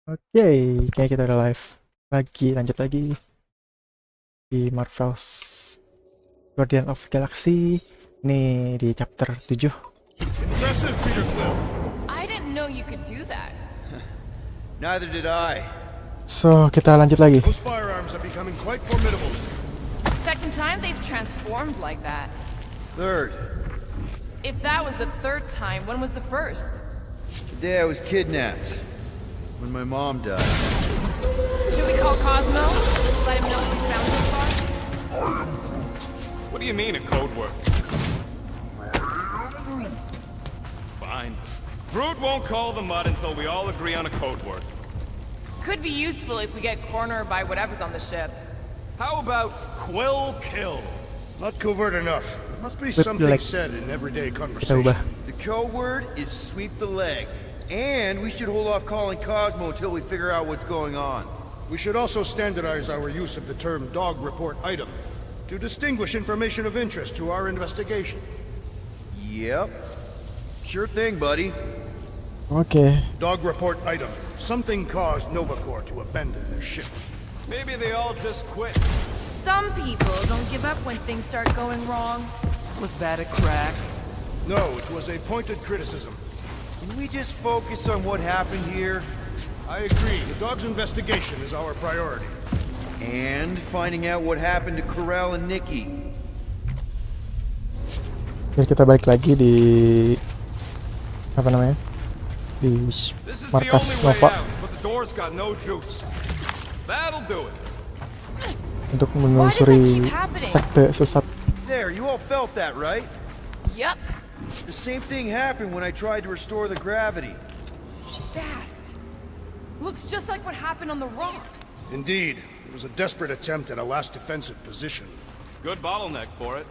Oke, kayaknya kita udah live lagi, lanjut lagi di Marvel's Guardian of Galaxy. Nih di chapter 7. Impressive, Peter Quill. I didn't know you could do that. Neither did I. So, kita lanjut lagi. Those firearms are becoming quite formidable. Second time they've transformed like that. Third, If that was the third time, when was the first? the day I was kidnapped. When my mom died. Should we call Cosmo? Let him know what we found so far? What do you mean a code word? Fine. Brood won't call the mud until we all agree on a code word. Could be useful if we get cornered by whatever's on the ship. How about Quill Kill? Not covert enough. There must be Whip something leg. said in everyday Kita conversation. ubah. The code word is sweep the leg. And we should hold off calling Cosmo until we figure out what's going on. We should also standardize our use of the term dog report item to distinguish information of interest to our investigation. Yep. Sure thing, buddy. Oke, Dog report item. Something caused Nova Corps to abandon their ship. Maybe they all just quit. Some people don't give up when things start going wrong. Was that a crack? No, it was a pointed criticism. Can we just focus on what happened here? I agree. The dog's investigation is our priority. And finding out what happened to Corell and Nikki. jadi kita balik lagi di apa namanya? Di This is the markas only way Nova out, but the door's got no juice. That'll do it. untuk menelusuri keep happening? sekte sesat. There, you all felt that, right? Yup. The same thing happened when I tried to restore the gravity. Dast. Looks just like what happened on the rock. Indeed. It was a desperate attempt at a last defensive position. Good bottleneck for it.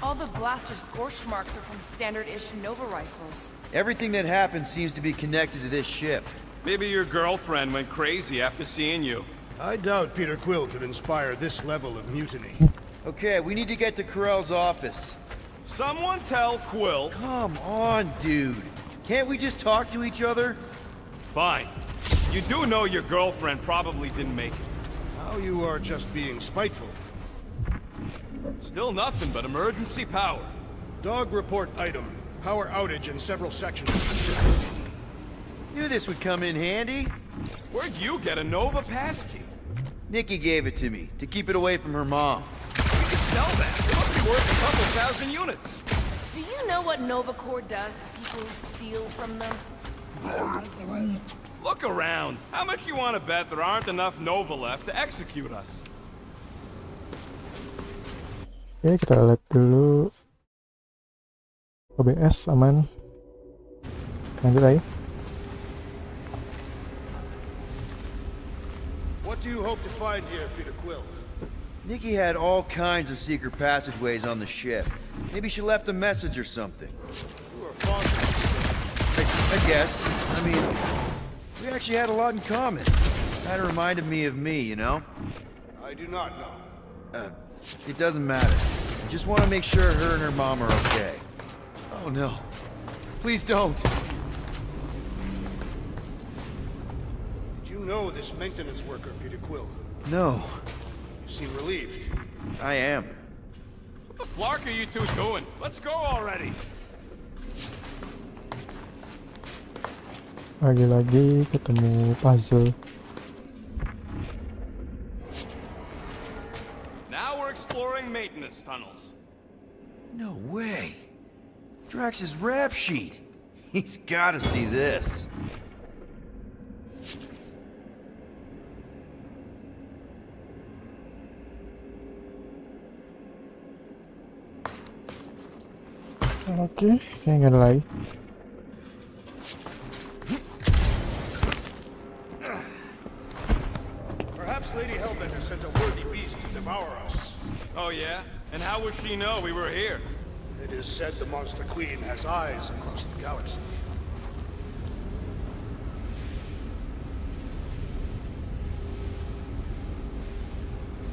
All the blaster scorch marks are from standard-ish Nova rifles. Everything that happened seems to be connected to this ship. Maybe your girlfriend went crazy after seeing you. I doubt Peter Quill could inspire this level of mutiny. Okay, we need to get to Corell's office. Someone tell Quill. Come on, dude. Can't we just talk to each other? Fine. You do know your girlfriend probably didn't make it. Now you are just being spiteful. Still nothing but emergency power. Dog report item. Power outage in several sections of the ship. Knew this would come in handy. Where'd you get a Nova passkey? Nikki gave it to me, to keep it away from her mom. We could sell that. It must be worth a couple thousand units. Do you know what Nova Corps does to people who steal from them? Look around. How much you want to bet there aren't enough Nova left to execute us? Oke, kita lihat dulu. OBS aman. Lanjut lagi. What do you hope to find here, Peter Quill? Nikki had all kinds of secret passageways on the ship. Maybe she left a message or something. You are fond of I guess. I mean, we actually had a lot in common. Kinda reminded me of me, you know? I do not know. It doesn't matter. I just want to make sure her and her mom are okay. Oh no. Please don't. Did you know this maintenance worker, Peter Quill? No. You seem relieved. I am. What the flark are you two doing? Let's go already. Lagi-lagi ketemu puzzle. Now we're exploring maintenance tunnels. No way. Drax's rap sheet. He's gotta see this. Oke, kayak nggak ada lagi. Perhaps Lady Hellbender sent a worthy beast to devour us. Oh yeah? And how would she know we were here? It is said the Monster Queen has eyes across the galaxy.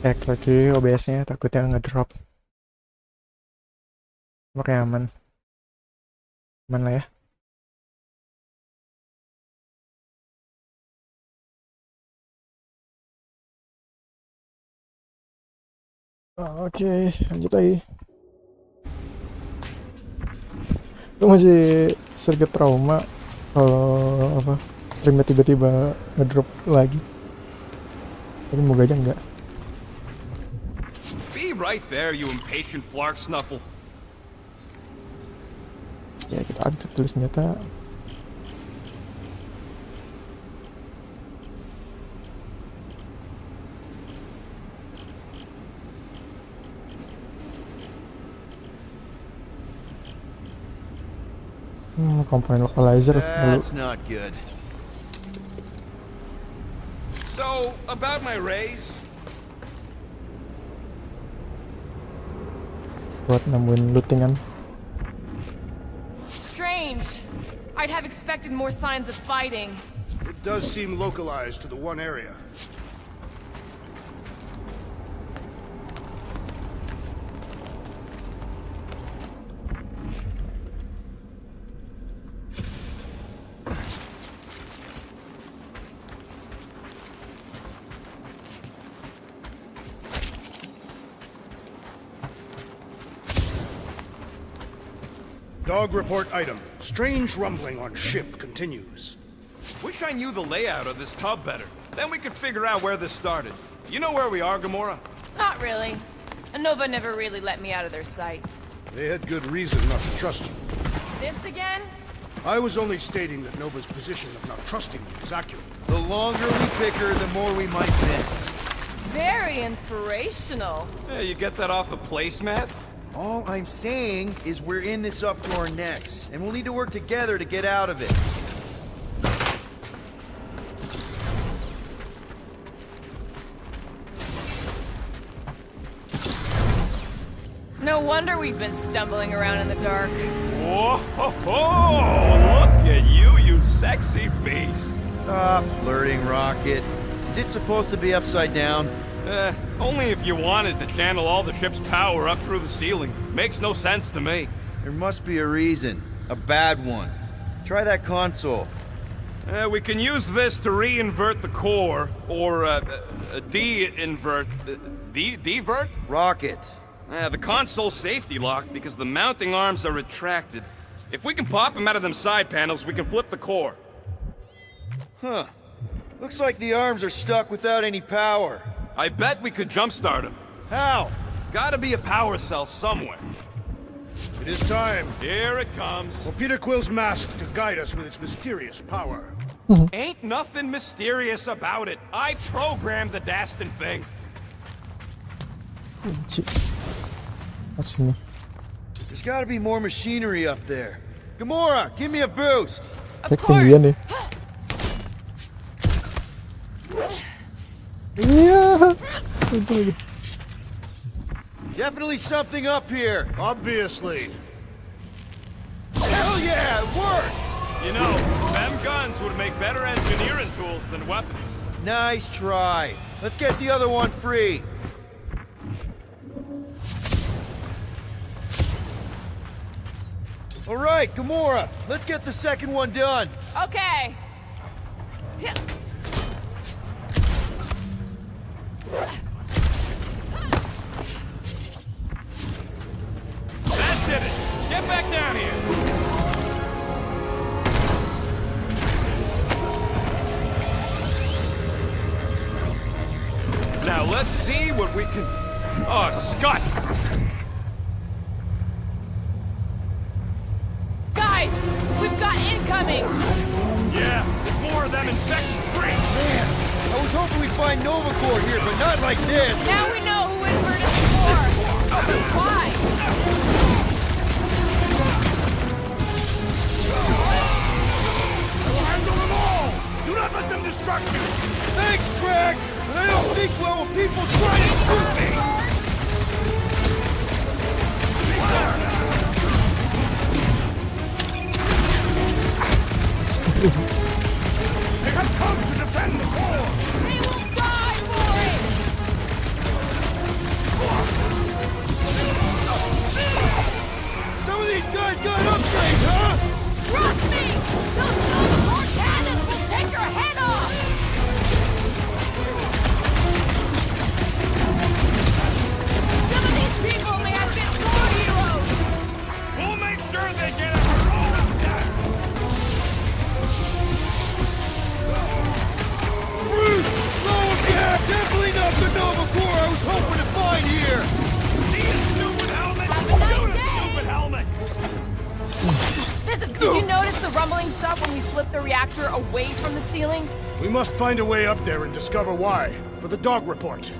Cek lagi OBS-nya, takutnya ngedrop. Oke, aman. Aman lah ya. Oke, lanjut lagi. Lu masih sedikit trauma kalau apa streamnya tiba-tiba ngedrop lagi. Tapi moga aja enggak. Be right there, you impatient flark snuffle. Ya kita update dulu senjata. Komponen localizer dulu. That's not good. So, about my raise, Buat nemuin lootingan. Strange. I'd have expected more signs of fighting. It does seem localized to the one area. Dog report item. Strange rumbling on ship continues. wish I knew the layout of this tub better. Then we could figure out where this started. You know where we are, Gamora? Not really. Nova never really let me out of their sight. They had good reason not to trust you. This again? I was only stating that Nova's position of not trusting you is accurate. The longer we bicker, the more we might miss. Very inspirational. Yeah, you get that off a placemat? All I'm saying is we're in this up to our necks, and we'll need to work together to get out of it. No wonder we've been stumbling around in the dark. Whoa, ho, ho! Look at you, you sexy beast. Stop flirting, Rocket. Is it supposed to be upside down? Only if you wanted to channel all the ship's power up through the ceiling. Makes no sense to me. There must be a reason. A bad one. Try that console. We can use this to re-invert the core, or de-invert... Divert? Rocket. The console's safety locked because the mounting arms are retracted. If we can pop them out of them side panels, we can flip the core. Huh. Looks like the arms are stuck without any power. I bet we could jumpstart them. How? Gotta be a power cell somewhere. It is time Here it comes. for Peter Quill's mask to guide us with its mysterious power. Ain't nothing mysterious about it. I programmed the dastin' thing. What's in There's gotta be more machinery up there. Gamora, give me a boost! Of ketinggian nih. course. Iya. Definitely something up here. Obviously. Hell yeah, it worked! You know, them guns would make better engineering tools than weapons. Nice try. Let's get the other one free. All right, Gamora, let's get the second one done. Okay. That did it. Get back down here. Now let's see what we can... Oh, Scott! Guys, we've got incoming. Yeah, there's more of them infection freaks. Man, I was hoping we'd find Nova Corps here, but not like this. Now we know who inverted the core. Why? I'll handle them all! Do not let them distract you! Thanks, Drax, but I don't think well when people try to shoot me. They have come to defend the core! They will die for it. Some of these guys got upgrades, huh? Trust me, those core cannons will take your head off. Did you notice the rumbling stuff when we flipped the reactor away from the ceiling? We must find a way up there and discover why. For the dog report.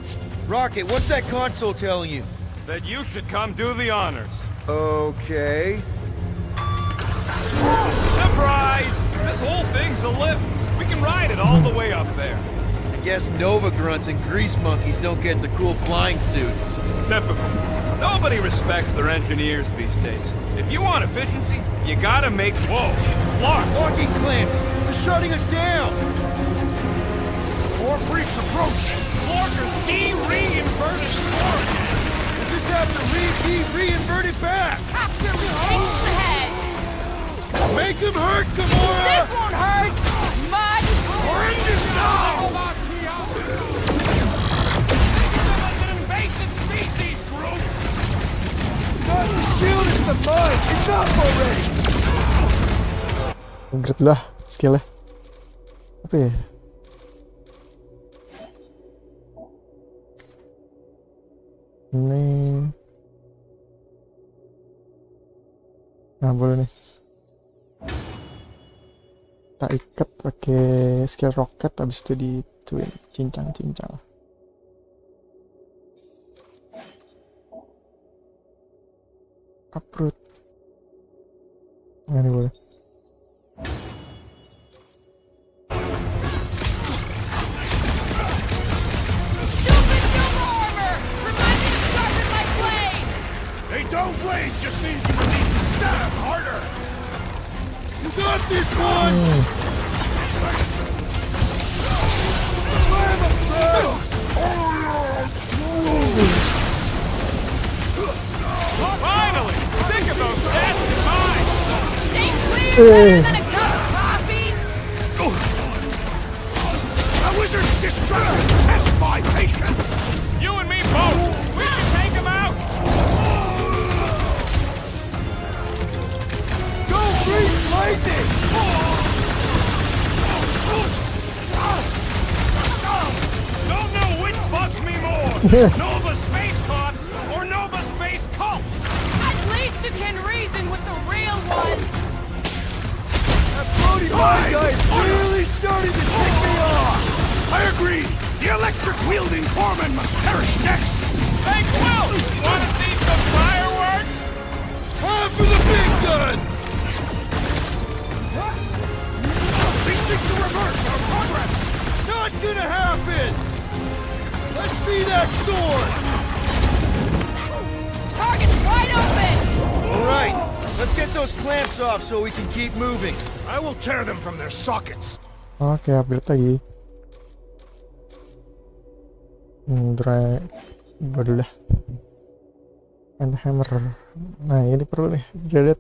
Rocket, what's that console telling you? That you should come do the honors. Okay. Surprise! This whole thing's a lift. We can ride it all the way up there. I guess Nova grunts and grease monkeys don't get the cool flying suits. Typical. Nobody respects their engineers these days. If you want efficiency, you gotta make... Whoa! Clark! Locking clamps! They're shutting us down! More freaks approach! Clarker's de-reinverted core again! We just have to re-invert it back! After we chase the heads! Make them hurt, Gamora! This won't hurt! Much! We're in this now! An invasive species, Groot! Not the shield, it's the mine! It's up already! Upgrade lah skillnya. Apa ya? Ini. Nah boleh nih. Tak ikat pakai skill roket, habis itu dituin cincang-cincang. Uproot. Nah, ini boleh. Stupid silver armor! Remind me to sharpen my blades! They don't blade just means you will need to stab harder! You got this one! Slam him, Travis! Finally! Sick of those nasty mines! Stay clear better than a cup of coffee! A wizard's destruction tests my patience! You and me both! We can take him out! Go, Grease Lightning! Don't know which bugs me more! Nova Space Cops or Nova Space Cult! At least you can reason with the real ones! That floaty mine guy is really starting to tick me off! I agree! The electric-wielding foreman must perish next! Hey, Quill! Wanna see some fireworks? Time for the big guns! They seek to reverse our progress! Not gonna happen! Let's see that sword! Target's wide open! Alright, let's get those clamps off so we can keep moving. I will tear them from their sockets! Oke, upgrade lagi. Drag. Waduh dah. And hammer. Nah, ini perlu nih. Dreaded.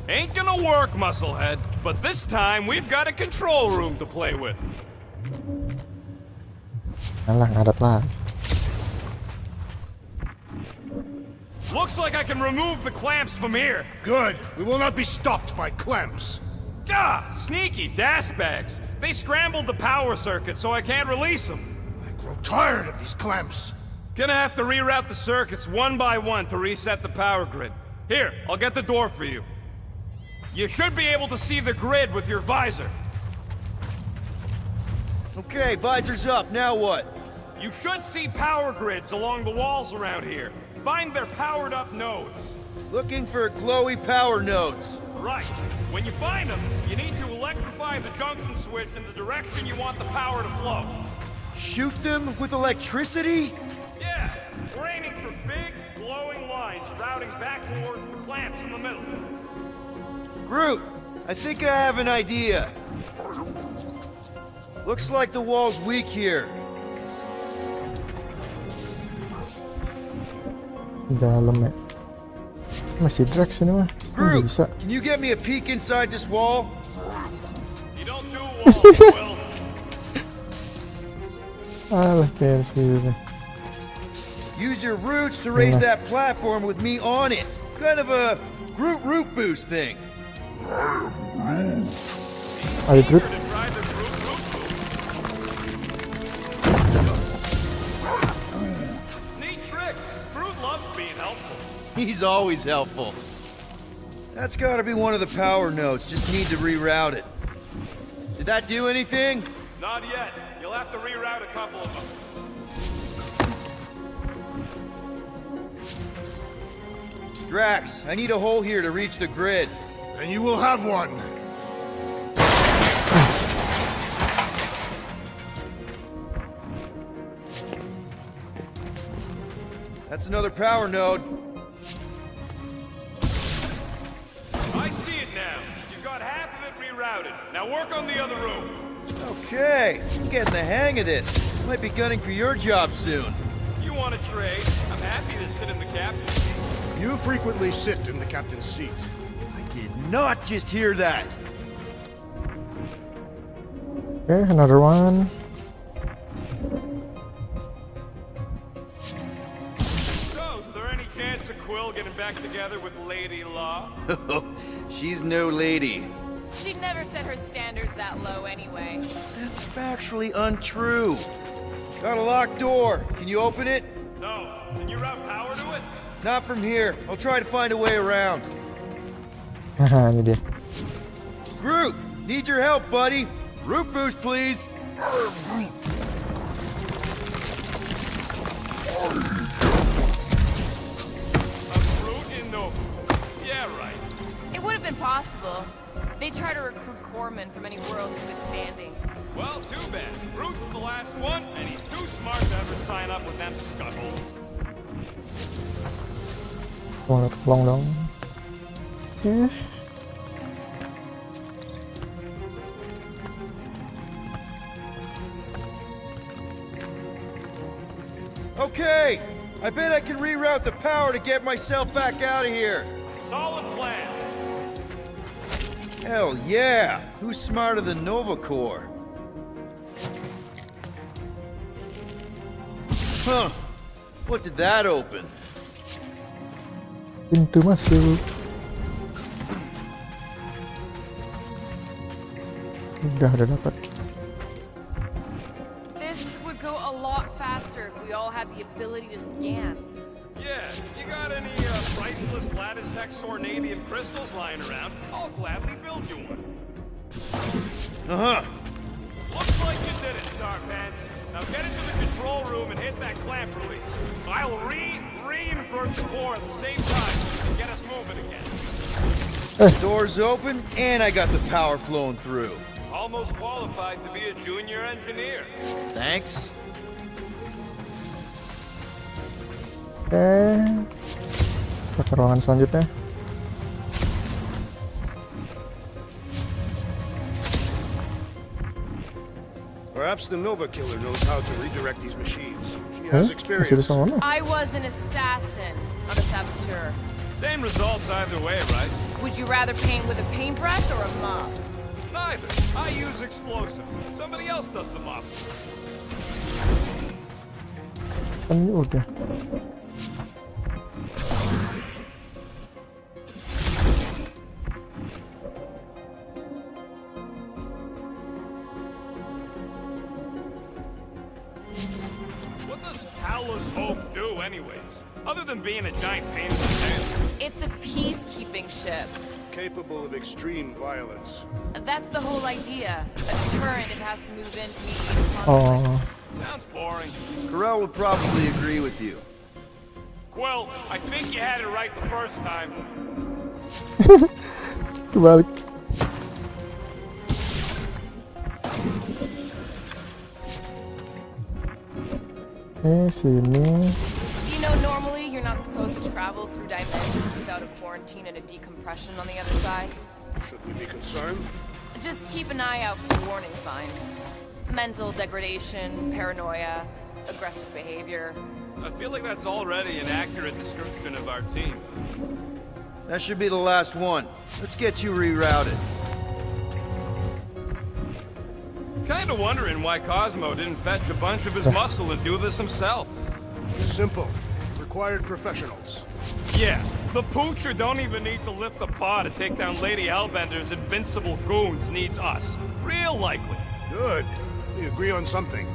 Ain't gonna work, Musclehead. But this time, we've got a control room to play with. Alah, ngadat lah. Looks like I can remove the clamps from here. Good. We will not be stopped by clamps. Gah! Sneaky bags. They scrambled the power circuit, so I can't release them. I grow tired of these clamps. Gonna have to reroute the circuits one by one to reset the power grid. Here, I'll get the door for you. You should be able to see the grid with your visor. Okay, visor's up, now what? You should see power grids along the walls around here. Find their powered up nodes. Looking for glowy power nodes. Right. When you find them, you need to electrify the junction switch in the direction you want the power to flow. Shoot them with electricity? Yeah, we're aiming for big, glowing lines routing back towards the clamps in the middle. Groot, I think I have an idea. Looks like the wall's weak here. Dalam ya. Masih drag sini mah. Nggak Groot, bisa. can you get me a peek inside this wall? You don't do walls, Will. Alah, kayak sini. Use your roots to raise that platform with me on it. Kind of a Groot root boost thing. Ayo Groot. To try the Groot root boost. Neat trick. Groot loves being helpful. He's always helpful. That's gotta be one of the power nodes. Just need to reroute it. Did that do anything? Not yet. You'll have to reroute a couple of them. Drax, I need a hole here to reach the grid. And you will have one. That's another power node. I see it now. You've got half of it rerouted. Now work on the other room. Okay, I'm getting the hang of this. Might be gunning for your job soon. You want to trade? I'm happy to sit in the captain's seat. You frequently sit in the captain's seat. I did not just hear that. Okay, another one. So, is there any chance of Quill getting back together with Lady Law? She's no lady. She'd never set her standards that low anyway. That's factually untrue. Got a locked door. Can you open it? No. Can you route power to it? Not from here. I'll try to find a way around. Haha, ini dia. Groot, need your help, buddy. Root boost, please. A brute in the... Yeah, right. It would have been possible. They try to recruit corpsmen from any world in good standing. Well, too bad. Groot's the last one, and he's too smart to ever sign up with them scuttles. Tolong, tolong dong. Oke. Okay, I bet I can reroute the power to get myself back out of here. Solid plan. Hell yeah! Who's smarter than Nova Corps? Huh. What did that open? Pintu masuk. Udah dapat. This would go a lot faster if we all had the ability to scan. Yeah, you got any priceless lattice hex ornadium crystals lying around? I'll gladly build you one. Uh-huh. Looks like you did it, Starpants. Now get into the control room and hit that clamp release. I'll re-invert the core at the same time and get us moving again. Door's open, and I got the power flowing through. Almost qualified to be a junior engineer. Thanks. Oke. Kita ke ruangan selanjutnya. Perhaps the Nova Killer knows how to redirect these machines. She has Masih di experience. sana. I was an assassin, not a saboteur. Same results either way, right? Would you rather paint with a paintbrush or a mop? Neither. I use explosives. Somebody else does the mop. Kan ini udah. What does Howler's Hope do, anyways? Other than being a giant pain in the tail. It's a peacekeeping ship. Capable of extreme violence. That's the whole idea. A deterrent if it has to move in to mediate conflict. Oh, Sounds boring. Carell would probably agree with you. Quill, I think you had it right the first time. kebalik. Sini. You know, normally you're not supposed to travel through dimensions without a quarantine and a decompression on the other side. Should we be concerned? Just keep an eye out for warning signs. Mental degradation, paranoia, aggressive behavior. I feel like that's already an accurate description of our team. That should be the last one. Let's get you rerouted. Kinda wondering why Cosmo didn't fetch a bunch of his muscle and do this himself. Simple. Required professionals. Yeah, the poocher don't even need to lift a paw to take down Lady Hellbender's invincible goons, needs us. Real likely. Good. We agree on something.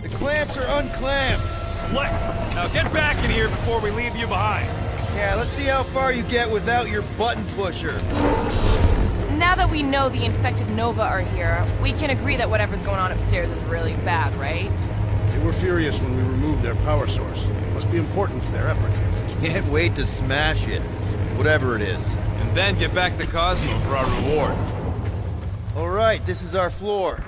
The clamps are unclamped. slick. Now get back in here before we leave you behind. Yeah, let's see how far you get without your button pusher. Now that we know the infected Nova are here, we can agree that whatever's going on upstairs is really bad, right? They were furious when we removed their power source. Must be important to their effort. Can't wait to smash it. Whatever it is. And then get back to Cosmo for our reward. All right, this is our floor.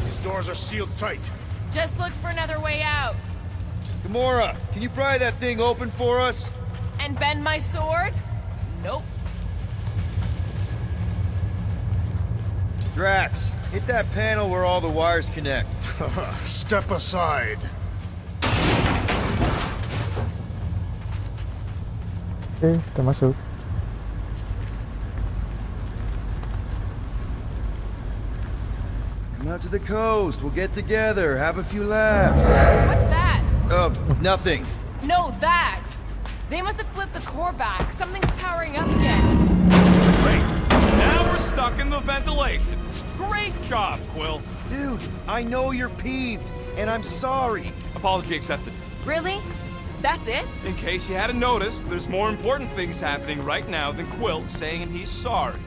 These doors are sealed tight. Just look for another way out. Gamora, can you pry that thing open for us? And bend my sword? Nope. Drax, hit that panel where all the wires connect. Step aside. Oke, kita masuk. Come out to the coast. We'll get together, have a few laughs. What's that? Nothing. No, that! They must have flipped the core back. Something's powering up again. Great. Now we're stuck in the ventilation. Great job, Quill. Dude, I know you're peeved, and I'm sorry. Apology accepted. Really? That's it? In case you hadn't noticed, there's more important things happening right now than Quill saying he's sorry.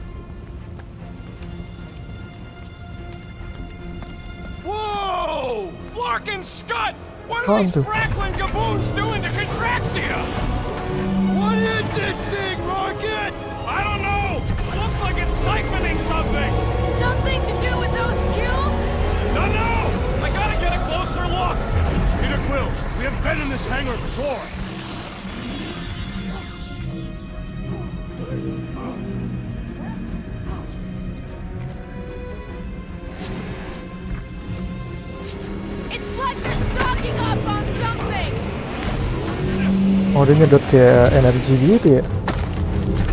Whoa! Flarkin' Scott! What are these Hantu. Franklin Gaboons doing to Contraxia? What is this thing, Rocket? I don't know! Looks like it's siphoning something! Something to do with those cubes? No! I gotta get a closer look! Peter Quill, we have been in this hangar before. It's like they're stocking up on something! Oh, dia nyedot kayak energi gitu ya.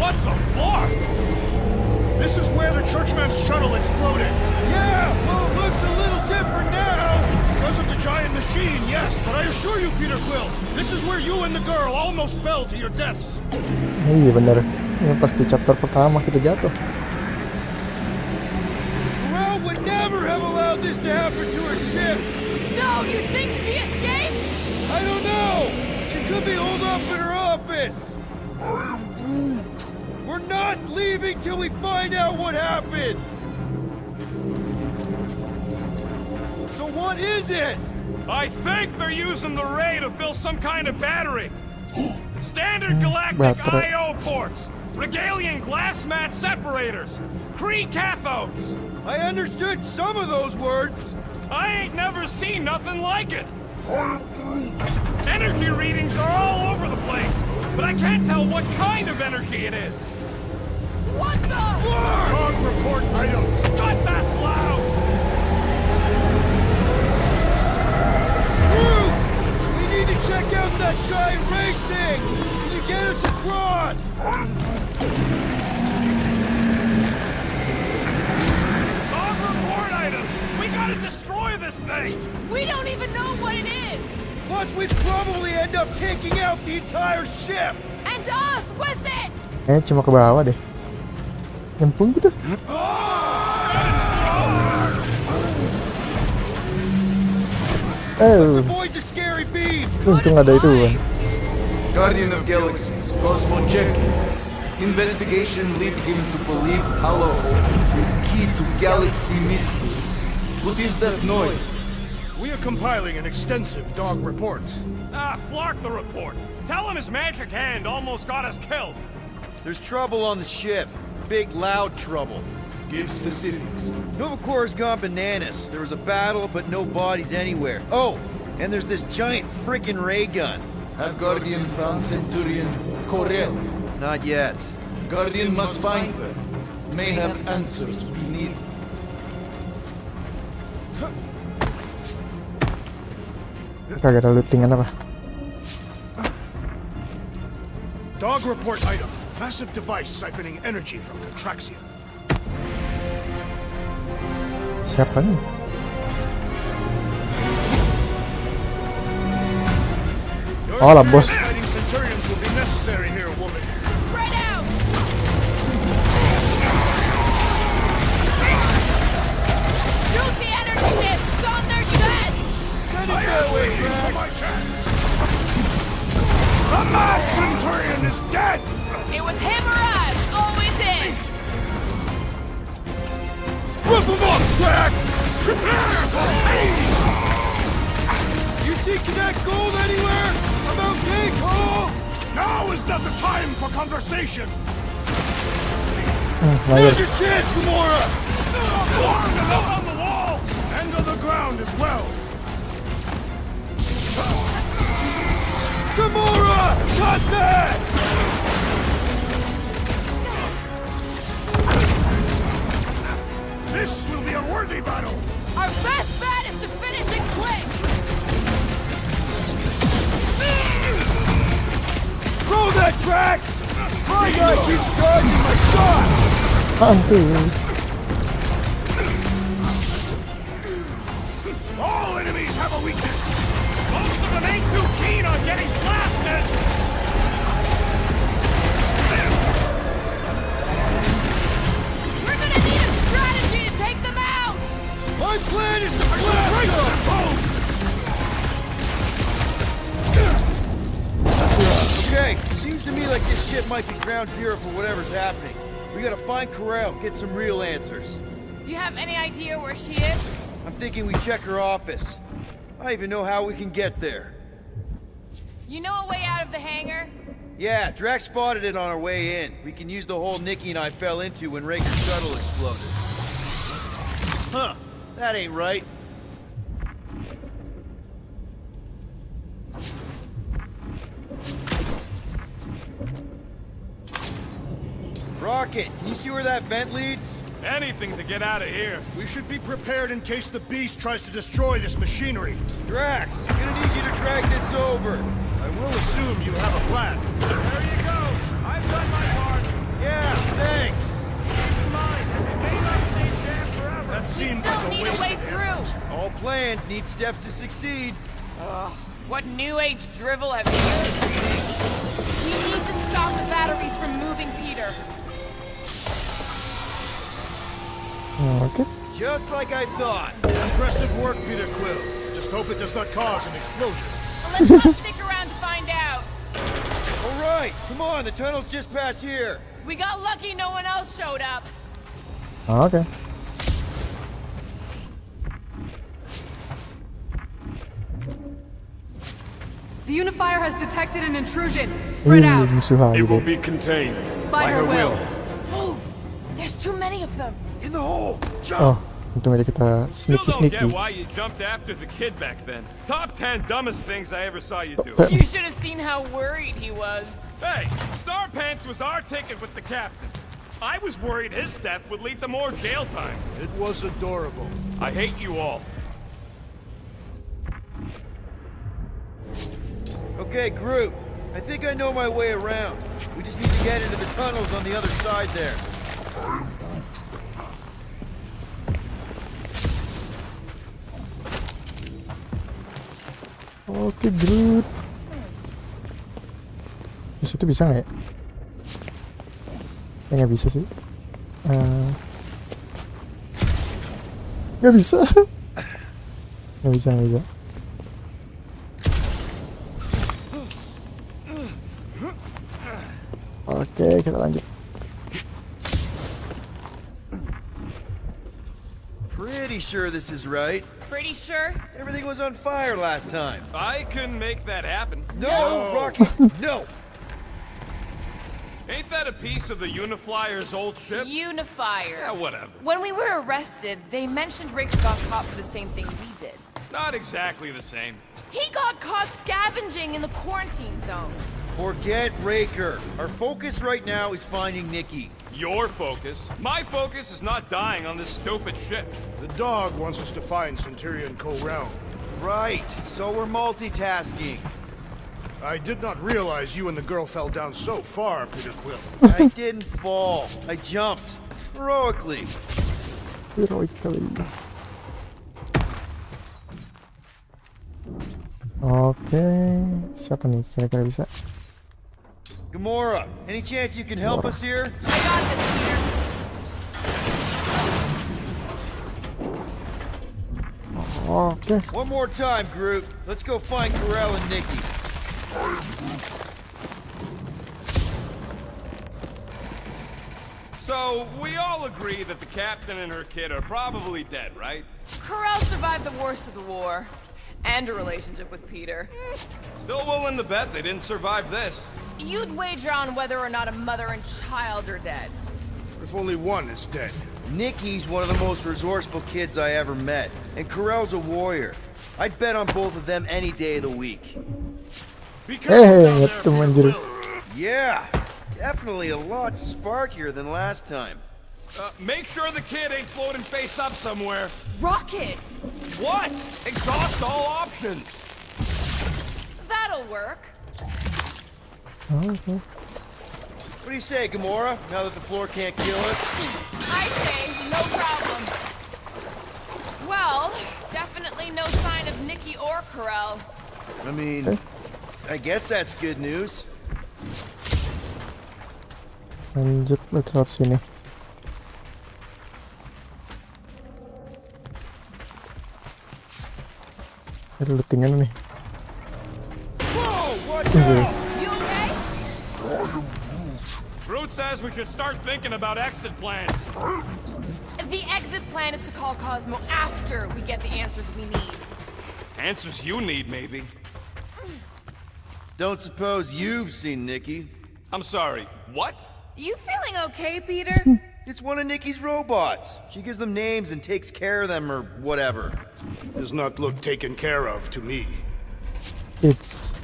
What the fuck? This is where the Churchman's shuttle exploded. Yeah, well, it looks a little different now. Because of the giant machine, yes, but I assure you, Peter Quill, this is where you and the girl almost fell to your deaths. Iya bener. Ini pas di chapter pertama kita jatuh. Corral would never have allowed this to happen to her ship. So, you think she escaped? I don't know. She could be holed up in her office. We're not leaving till we find out what happened. So what is it? I think they're using the ray to fill some kind of battery. Standard galactic battery. I.O. ports, Regalian glass mat separators, Kree cathodes. I understood some of those words. I ain't never seen nothing like it. Energy readings are all over the place, but I can't tell what kind of energy it is. What the? Dog report items. Scott, that's loud! Groot! We need to check out that giant ray thing. Can you get us across? Dog report item! We gotta destroy this thing! We don't even know what it is! Plus, we'd probably end up taking out the entire ship. And us with it! Cuma ke bawah deh. Nyemplung gitu. Let's avoid the scary beam. Untung ada itu kan. Guardian of Galaxies, Cosmo Check. Investigation lead him to believe Hollow is key to galaxy mystery. What is that noise? We are compiling an extensive dog report. Flark the report. Tell him his magic hand almost got us killed. There's trouble on the ship. Big, loud trouble. Give specifics. Nova Corps has gone bananas. There was a battle, but no bodies anywhere. Oh, and there's this giant frickin' ray gun. Have Guardian found Centurion Corel? Not yet. Guardian must find her. May have answers we need. Kagak ada lootingan apa. Dog report item. Massive device siphoning energy from Contraxia. Siapa nih? Your Oh, lah, bos. experience fighting Centurions will be necessary here, woman. Spread out! Shoot Rip them up, Drax! Prepare for me! You see Connect Gold anywhere? About Gate Hall? Now is not the time for conversation! Here's your chance, Gimana! On the walls! And on the ground as well! Gimana! Cut that! This will be a worthy battle! Our best bet is to finish it quick! Throw that, Drax! My guy keeps dodging my shots! All enemies have a weakness! Most of them ain't too keen on getting blasted! We're gonna need a strategy to take them out! My plan is to blast them! Okay, seems to me like this ship might be ground zero for whatever's happening. We gotta find Corel, get some real answers. You have any idea where she is? I'm thinking we check her office. I even know how we can get there. You know a way out of the hangar? Yeah, Drax spotted it on our way in. We can use the hole Nikki and I fell into when Raker's shuttle exploded. Huh, that ain't right. Rocket, can you see where that vent leads? Anything to get out of here. We should be prepared in case the beast tries to destroy this machinery. Drax, I'm gonna need you to drag this over. I will assume you have a plan. There you go. I've done my part. Yeah, thanks. Keep in mind, it may not stay jammed forever. That We seemed still like a need a waste way of through! effort. All plans need steps to succeed. What new age drivel have you? We need to stop the batteries from moving Peter. Okay. Just like I thought. Impressive work, Peter Quill. Just hope it does not cause an explosion. Well, let's not stick around to find out. All right, come on, the tunnel's just past here. We got lucky no one else showed up. Okay. The unifier has detected an intrusion. Spread out. Musuh lagi It will deh. be contained. By her will. Move! There's too many of them. In the hole, jump! Oh, untung aja kita Still don't sneaky. get why you jumped after the kid back then. Top 10 dumbest things I ever saw you do. You should have seen how worried he was. Hey, Star Pants was our ticket with the captain. I was worried his death would lead to more jail time. It was adorable. I hate you all. Okay, group. I think I know my way around. We just need to get into the tunnels on the other side there. Oke, Groot. Di situ bisa nggak ya? Nggak bisa sih. Nggak bisa. Nggak bisa, nggak bisa. Oke, kita lanjut. Pretty sure this is right. Pretty sure? Everything was on fire last time. I couldn't make that happen. No, Rocket, no! Ain't that a piece of the Uniflyer's old ship? Unifier. Yeah, whatever. When we were arrested, they mentioned Rick got caught for the same thing we did. Not exactly the same. He got caught scavenging in the quarantine zone. Forget Raker. Our focus right now is finding Nikki. Your focus. My focus is not dying on this stupid ship. The dog wants us to find Centurion Corel. Right, so we're multitasking. I did not realize you and the girl fell down so far, Peter Quill. I didn't fall. I jumped. Heroically. Heroically. Oke, siapa nih? Kira-kira bisa? Gimana, any chance you can help us here? I got this, Peter. Oke. One more time, Groot. Let's go find Corel and Nikki. So, So, we all agree that the captain and her kid are probably dead, right? Corral survived the worst of the war. And a relationship with Peter. Still willing to bet they didn't survive this. You'd wager on whether or not a mother and child are dead. If only one is dead. Nikki's one of the most resourceful kids I ever met, and Corell's a warrior. I'd bet on both of them any day of the week. Be careful down there, ngetem Peter anjir. Quill. Yeah, definitely a lot sparkier than last time. Make sure the kid ain't floating face up somewhere. Rocket! What? Exhaust all options. That'll work. What do you say, Gamora, now that the floor can't kill us? I say, no problem. Well, definitely no sign of Nikki or Corral. I mean, I guess that's good news. Lanjut lewat sini. Ada lootingan nih. Whoa, watch Anjir. out! You okay? Groot says we should start thinking about exit plans. The exit plan is to call Cosmo after we get the answers we need. Answers you need, maybe. Don't suppose you've seen Nikki? I'm sorry, what? You feeling okay, Peter? It's one of Nikki's robots. She gives them names and takes care of them or whatever. Does not look taken care of to me. It's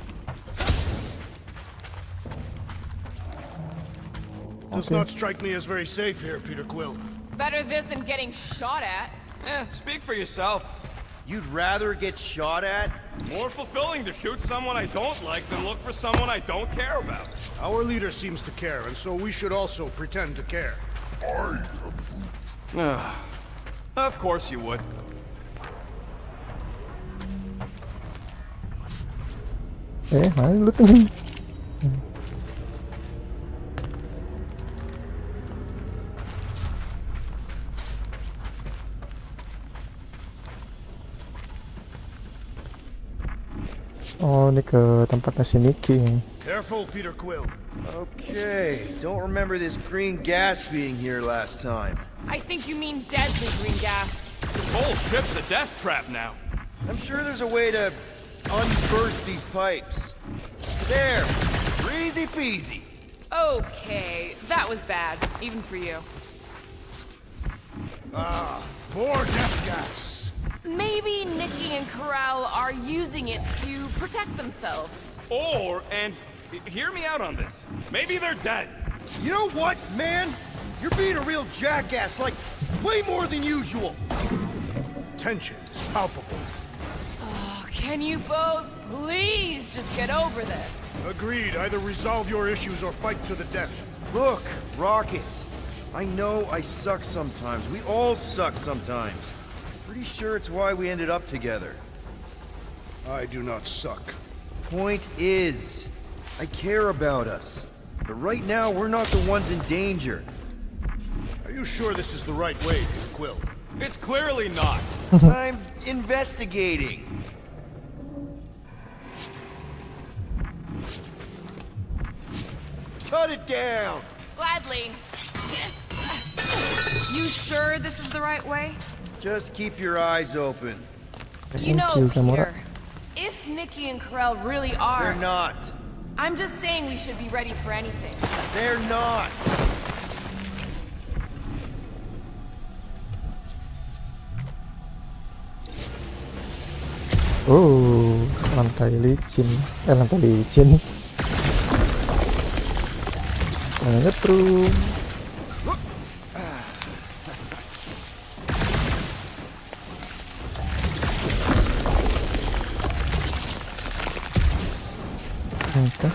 Does not strike me as very safe here, Peter Quill. Better this than getting shot at. Speak for yourself. You'd rather get shot at? More fulfilling to shoot someone I don't like than look for someone I don't care about. Our leader seems to care, and so we should also pretend to care. Of course you would. mana lootingan? Oh, ini ke tempatnya si Nikki. Careful, Peter Quill. Okay, don't remember this green gas being here last time. I think you mean deadly green gas. This whole ship's a death trap now. I'm sure there's a way to unburst these pipes. There, easy peasy. Okay, that was bad, even for you. More death gas. Maybe Nikki and Corral are using it to protect themselves. And hear me out on this. Maybe they're dead. You know what, man? You're being a real jackass, like, way more than usual. Tension is palpable. Oh, can you both please just get over this? Agreed. Either resolve your issues or fight to the death. Look, Rocket. I know I suck sometimes. We all suck sometimes. Pretty sure it's why we ended up together. I do not suck. Point is, I care about us. But right now, we're not the ones in danger. Are you sure this is the right way, Peter Quill? It's clearly not. I'm investigating. Cut it down! Gladly. You sure this is the right way? Just keep your eyes open. You know, Thank you, Gamora. Peter, if Nikki and Corral really are... They're not. I'm just saying we should be ready for anything. They're not. Oh, lantai licin. Lantai licin. Nyetrum. Okay.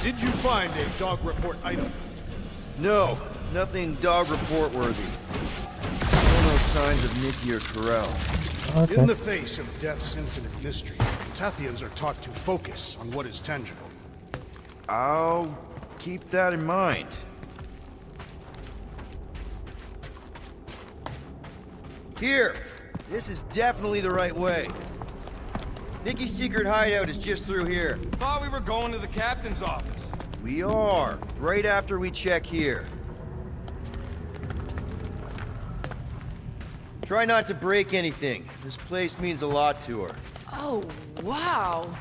Did you find a dog report item? No, nothing dog report worthy. Still no signs of Nikki or Corral. Okay. In the face of death's infinite mystery, Tathians are taught to focus on what is tangible. I'll keep that in mind. Here! This is definitely the right way. Nikki's secret hideout is just through here. Thought we were going to the captain's office. We are, right after we check here. Try not to break anything. This place means a lot to her. Oh, wow.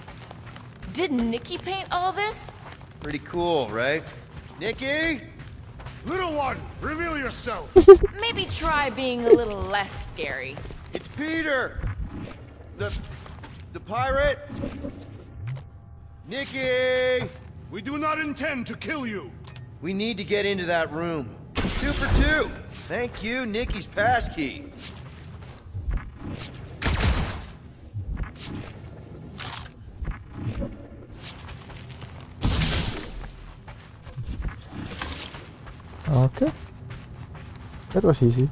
Did Nikki paint all this? Pretty cool, right? Nikki? Little one, reveal yourself. Maybe try being a little less scary. It's Peter! The pirate? Nikki! We do not intend to kill you. We need to get into that room. 2 for 2! Thank you, Nikki's passkey. Okay. That was easy.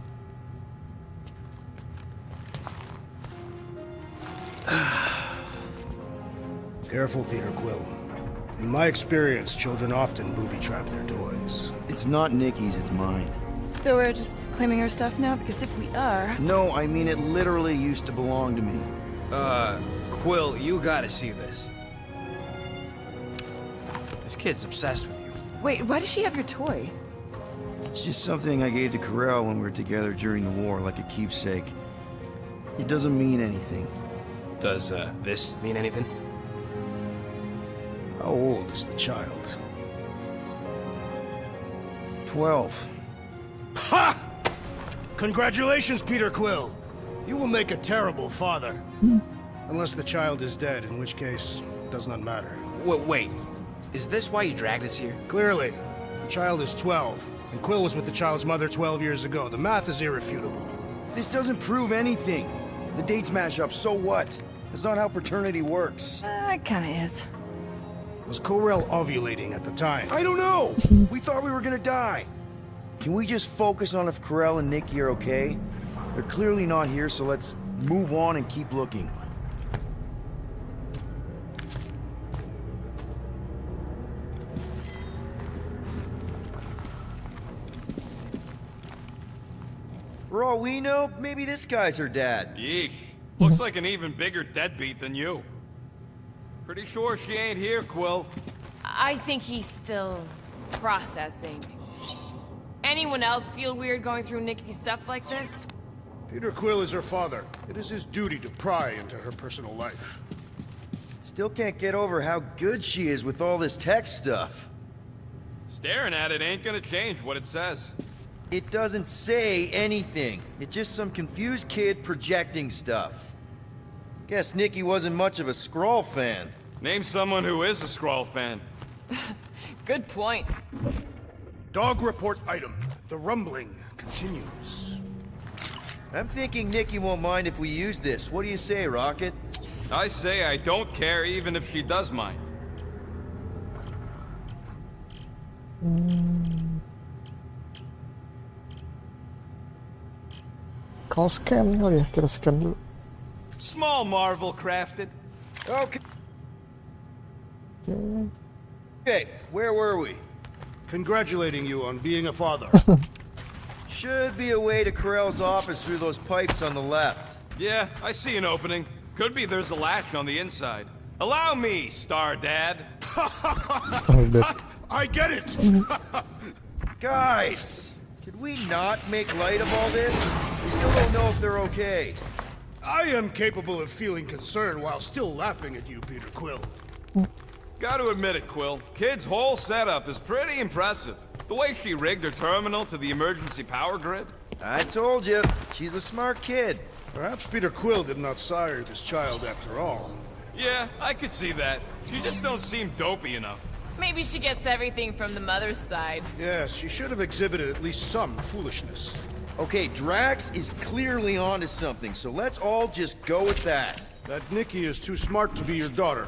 Careful, Peter Quill. In my experience, children often booby-trap their toys. It's not Nikki's, it's mine. So we're just claiming her stuff now? Because if we are... No, I mean it literally used to belong to me. Quill, you gotta see this. This kid's obsessed with you. Wait, why does she have your toy? It's just something I gave to Corel when we were together during the war, like a keepsake. It doesn't mean anything. Does, this mean anything? How old is the child? 12. Ha! Congratulations, Peter Quill. You will make a terrible father. Unless the child is dead, in which case, it does not matter. Wait, is this why you dragged us here? Clearly, the child is 12, and Quill was with the child's mother 12 years ago. The math is irrefutable. This doesn't prove anything. The dates match up, so what? That's not how paternity works. It kinda is. Was Corel ovulating at the time? I don't know! We thought we were gonna die. Can we just focus on if Corel and Nikki are okay? They're clearly not here, so let's move on and keep looking. For all we know, maybe this guy's her dad. Yeesh. Looks like an even bigger deadbeat than you. Pretty sure she ain't here, Quill. I think he's still processing. Anyone else feel weird going through Nikki's stuff like this? Peter Quill is her father. It is his duty to pry into her personal life. Still can't get over how good she is with all this tech stuff. Staring at it ain't gonna change what it says. It doesn't say anything. It's just some confused kid projecting stuff. Guess Nikki wasn't much of a Skrull fan. Name someone who is a Skrull fan. Good point. Dog report item. The rumbling continues. I'm thinking Nikki won't mind if we use this. What do you say, Rocket? I say I don't care even if she does mind. Kalau scan kali ya, kita scan dulu. Small marvel crafted. Okay. Okay. Okay, where were we? Congratulating you on being a father. Should be a way to Corel's office through those pipes on the left. Yeah, I see an opening. Could be there's a latch on the inside. Allow me, Star Dad. I get it! Guys, could we not make light of all this? We still don't know if they're okay. I am capable of feeling concern while still laughing at you, Peter Quill. Gotta admit it, Quill. Kid's whole setup is pretty impressive. The way she rigged her terminal to the emergency power grid. I told you, she's a smart kid. Perhaps Peter Quill did not sire this child after all. Yeah, I could see that. She just don't seem dopey enough. Maybe she gets everything from the mother's side. Yes, she should have exhibited at least some foolishness. Okay, Drax is clearly onto something, so let's all just go with that. That Nikki is too smart to be your daughter.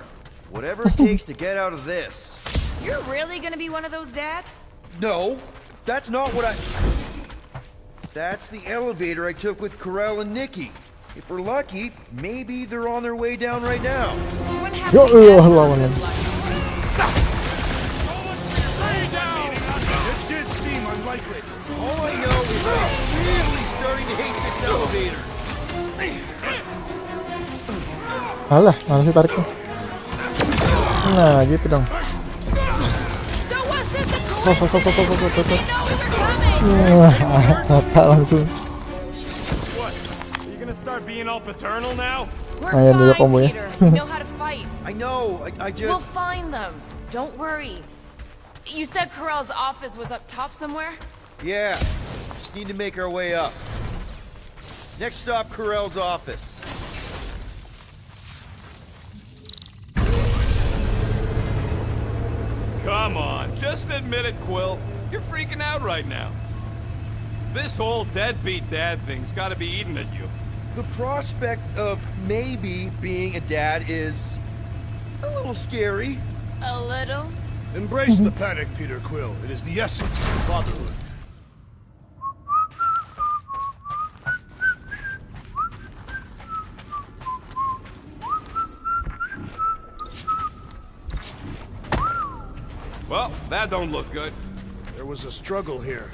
Whatever it takes to get out of this. You're really gonna be one of those dads? No, that's not what I... That's the elevator I took with Corel and Nikki. If we're lucky, maybe they're on their way down right now. What happened Yo, to yo, that hello, one? man. It did seem unlikely. All I know is I'm really starting to hate this elevator. Alah, mana sih tariknya? Nah, gitu dong. So Mata langsung. What? Are you gonna start being all paternal now? We're Ayan, di ba fine, combo ya? Peter. We know how to fight. I know, I We'll just... find them. Don't worry. You said Carell's office was up top somewhere? Yeah, just need to make our way up. Next stop, Carell's office. Come on, just admit it, Quill. You're freaking out right now. This whole deadbeat dad thing's gotta be eating at you. The prospect of maybe being a dad is a little scary. A little. Embrace the panic, Peter Quill. It is the essence of fatherhood. Well, that don't look good. There was a struggle here.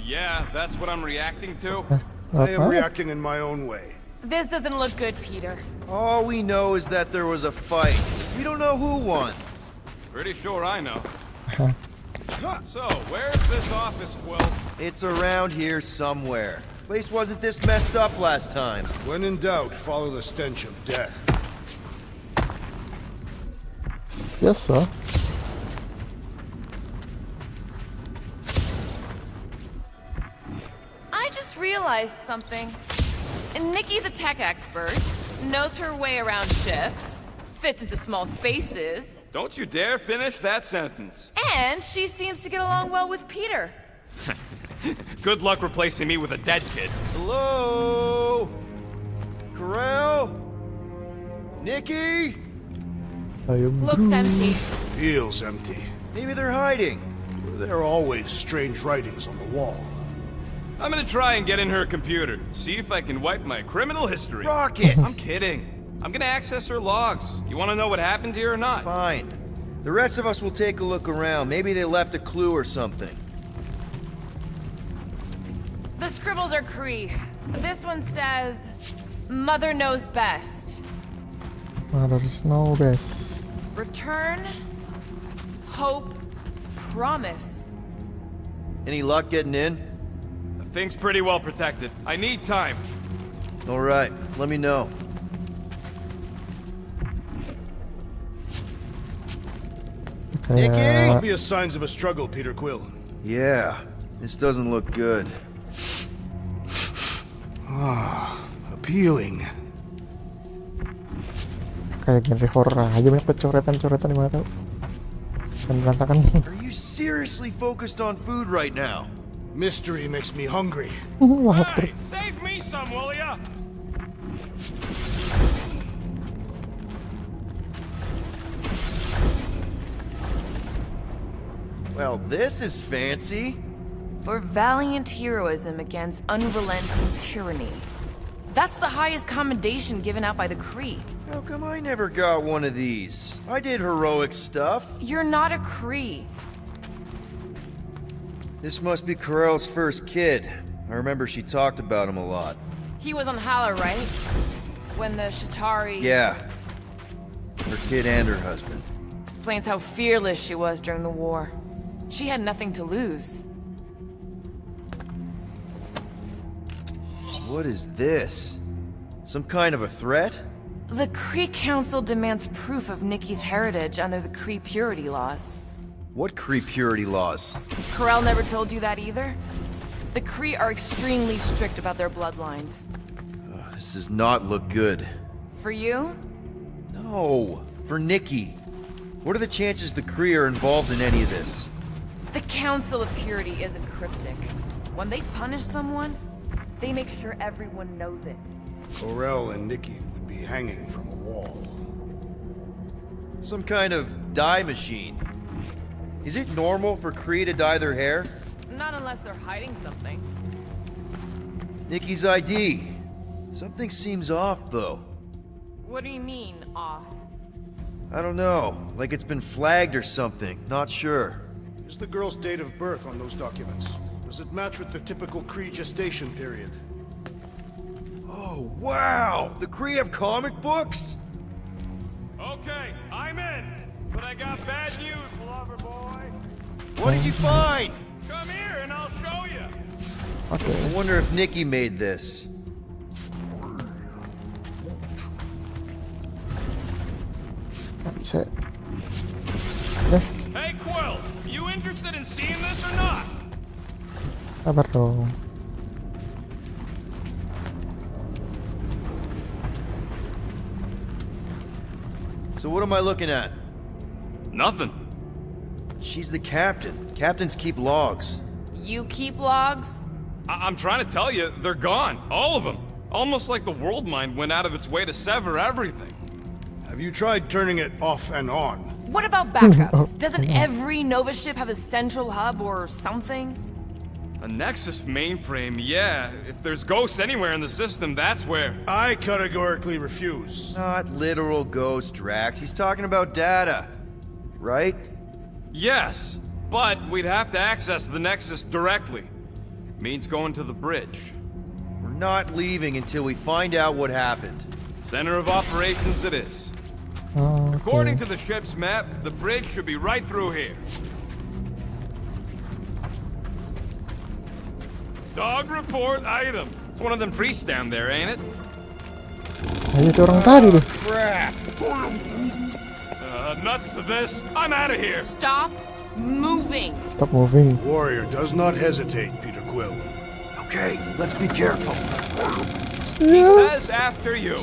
Yeah, that's what I'm reacting to. I am reacting in my own way. This doesn't look good, Peter. All we know is that there was a fight. We don't know who won. Pretty sure I know. So, where's this office, Quill? It's around here somewhere. Place wasn't this messed up last time. When in doubt, follow the stench of death. Yes, sir. I just realized something. Nikki's a tech expert, knows her way around ships, fits into small spaces, Don't you dare finish that sentence. and she seems to get along well with Peter. Good luck replacing me with a dead kid. Hello? Carell? Nikki? Ayun. Looks empty. Feels empty. Maybe they're hiding. There are always strange writings on the wall. I'm gonna try and get in her computer, see if I can wipe my criminal history. Rocket! I'm kidding. I'm gonna access her logs. You wanna know what happened here or not? Fine. The rest of us will take a look around. Maybe they left a clue or something. The scribbles are Cree. This one says, Mother knows best. There's no best. Return, hope, promise. Any luck getting in? The thing's pretty well protected. I need time. All right, let me know. Kayak Obvious signs of a struggle, Peter Quill. Yeah, this doesn't look good. Appealing. kayak genre horror aja, banyak coretan-coretan di mana tahu. Dan berantakan. Are you seriously focused on food right now? Mystery makes me hungry. Lapar. Hey, save me some, will ya? Well, this is fancy. For valiant heroism against unrelenting tyranny. That's the highest commendation given out by the Kree. How come I never got one of these? I did heroic stuff. You're not a Kree. This must be Carell's first kid. I remember she talked about him a lot. He was on Hala, right? When the Shatari... Yeah. Her kid and her husband. Explains how fearless she was during the war. She had nothing to lose. What is this? Some kind of a threat? The Kree Council demands proof of Nikki's heritage under the Kree purity laws. What Kree purity laws? Carell never told you that either? The Kree are extremely strict about their bloodlines. Oh, this does not look good. For you? No, for Nikki. What are the chances the Kree are involved in any of this? The Council of Purity isn't cryptic. When they punish someone, they make sure everyone knows it. Corell and Nikki would be hanging from a wall. Some kind of dye machine. Is it normal for Kree to dye their hair? Not unless they're hiding something. Nikki's ID. Something seems off, though. What do you mean, off? I don't know. Like it's been flagged or something. Not sure. Is the girl's date of birth on those documents? Does it match with the typical Kree gestation period? Oh, wow! The Kree have comic books? Okay, I'm in. But I got bad news, lover boy. What did you find? Come here and I'll show you. Oke. I wonder if Nikki made this. Nggak bisa. Hey, Quill, you interested in seeing this or not? Sabar dong. So what am I looking at? Nothing. She's the captain. Captains keep logs. You keep logs? I'm trying to tell you, they're gone. All of them. Almost like the world mind went out of its way to sever everything. Have you tried turning it off and on? What about backups? Doesn't every Nova ship have a central hub or something? A Nexus mainframe, yeah. If there's ghosts anywhere in the system, that's where. I categorically refuse. Not literal ghost, Drax. He's talking about data. Right? Yes, but we'd have to access the Nexus directly. Means going to the bridge. We're not leaving until we find out what happened. Center of operations it is. Oke. According to the ship's map, the bridge should be right through here. Dog report item. It's one of them priests down there, ain't it? Ayo itu orang tadi tuh. Crap! Nuts to this. I'm out of here. Stop moving. Stop moving. Warrior does not hesitate, Peter Quill. Okay, let's be careful. He says after you.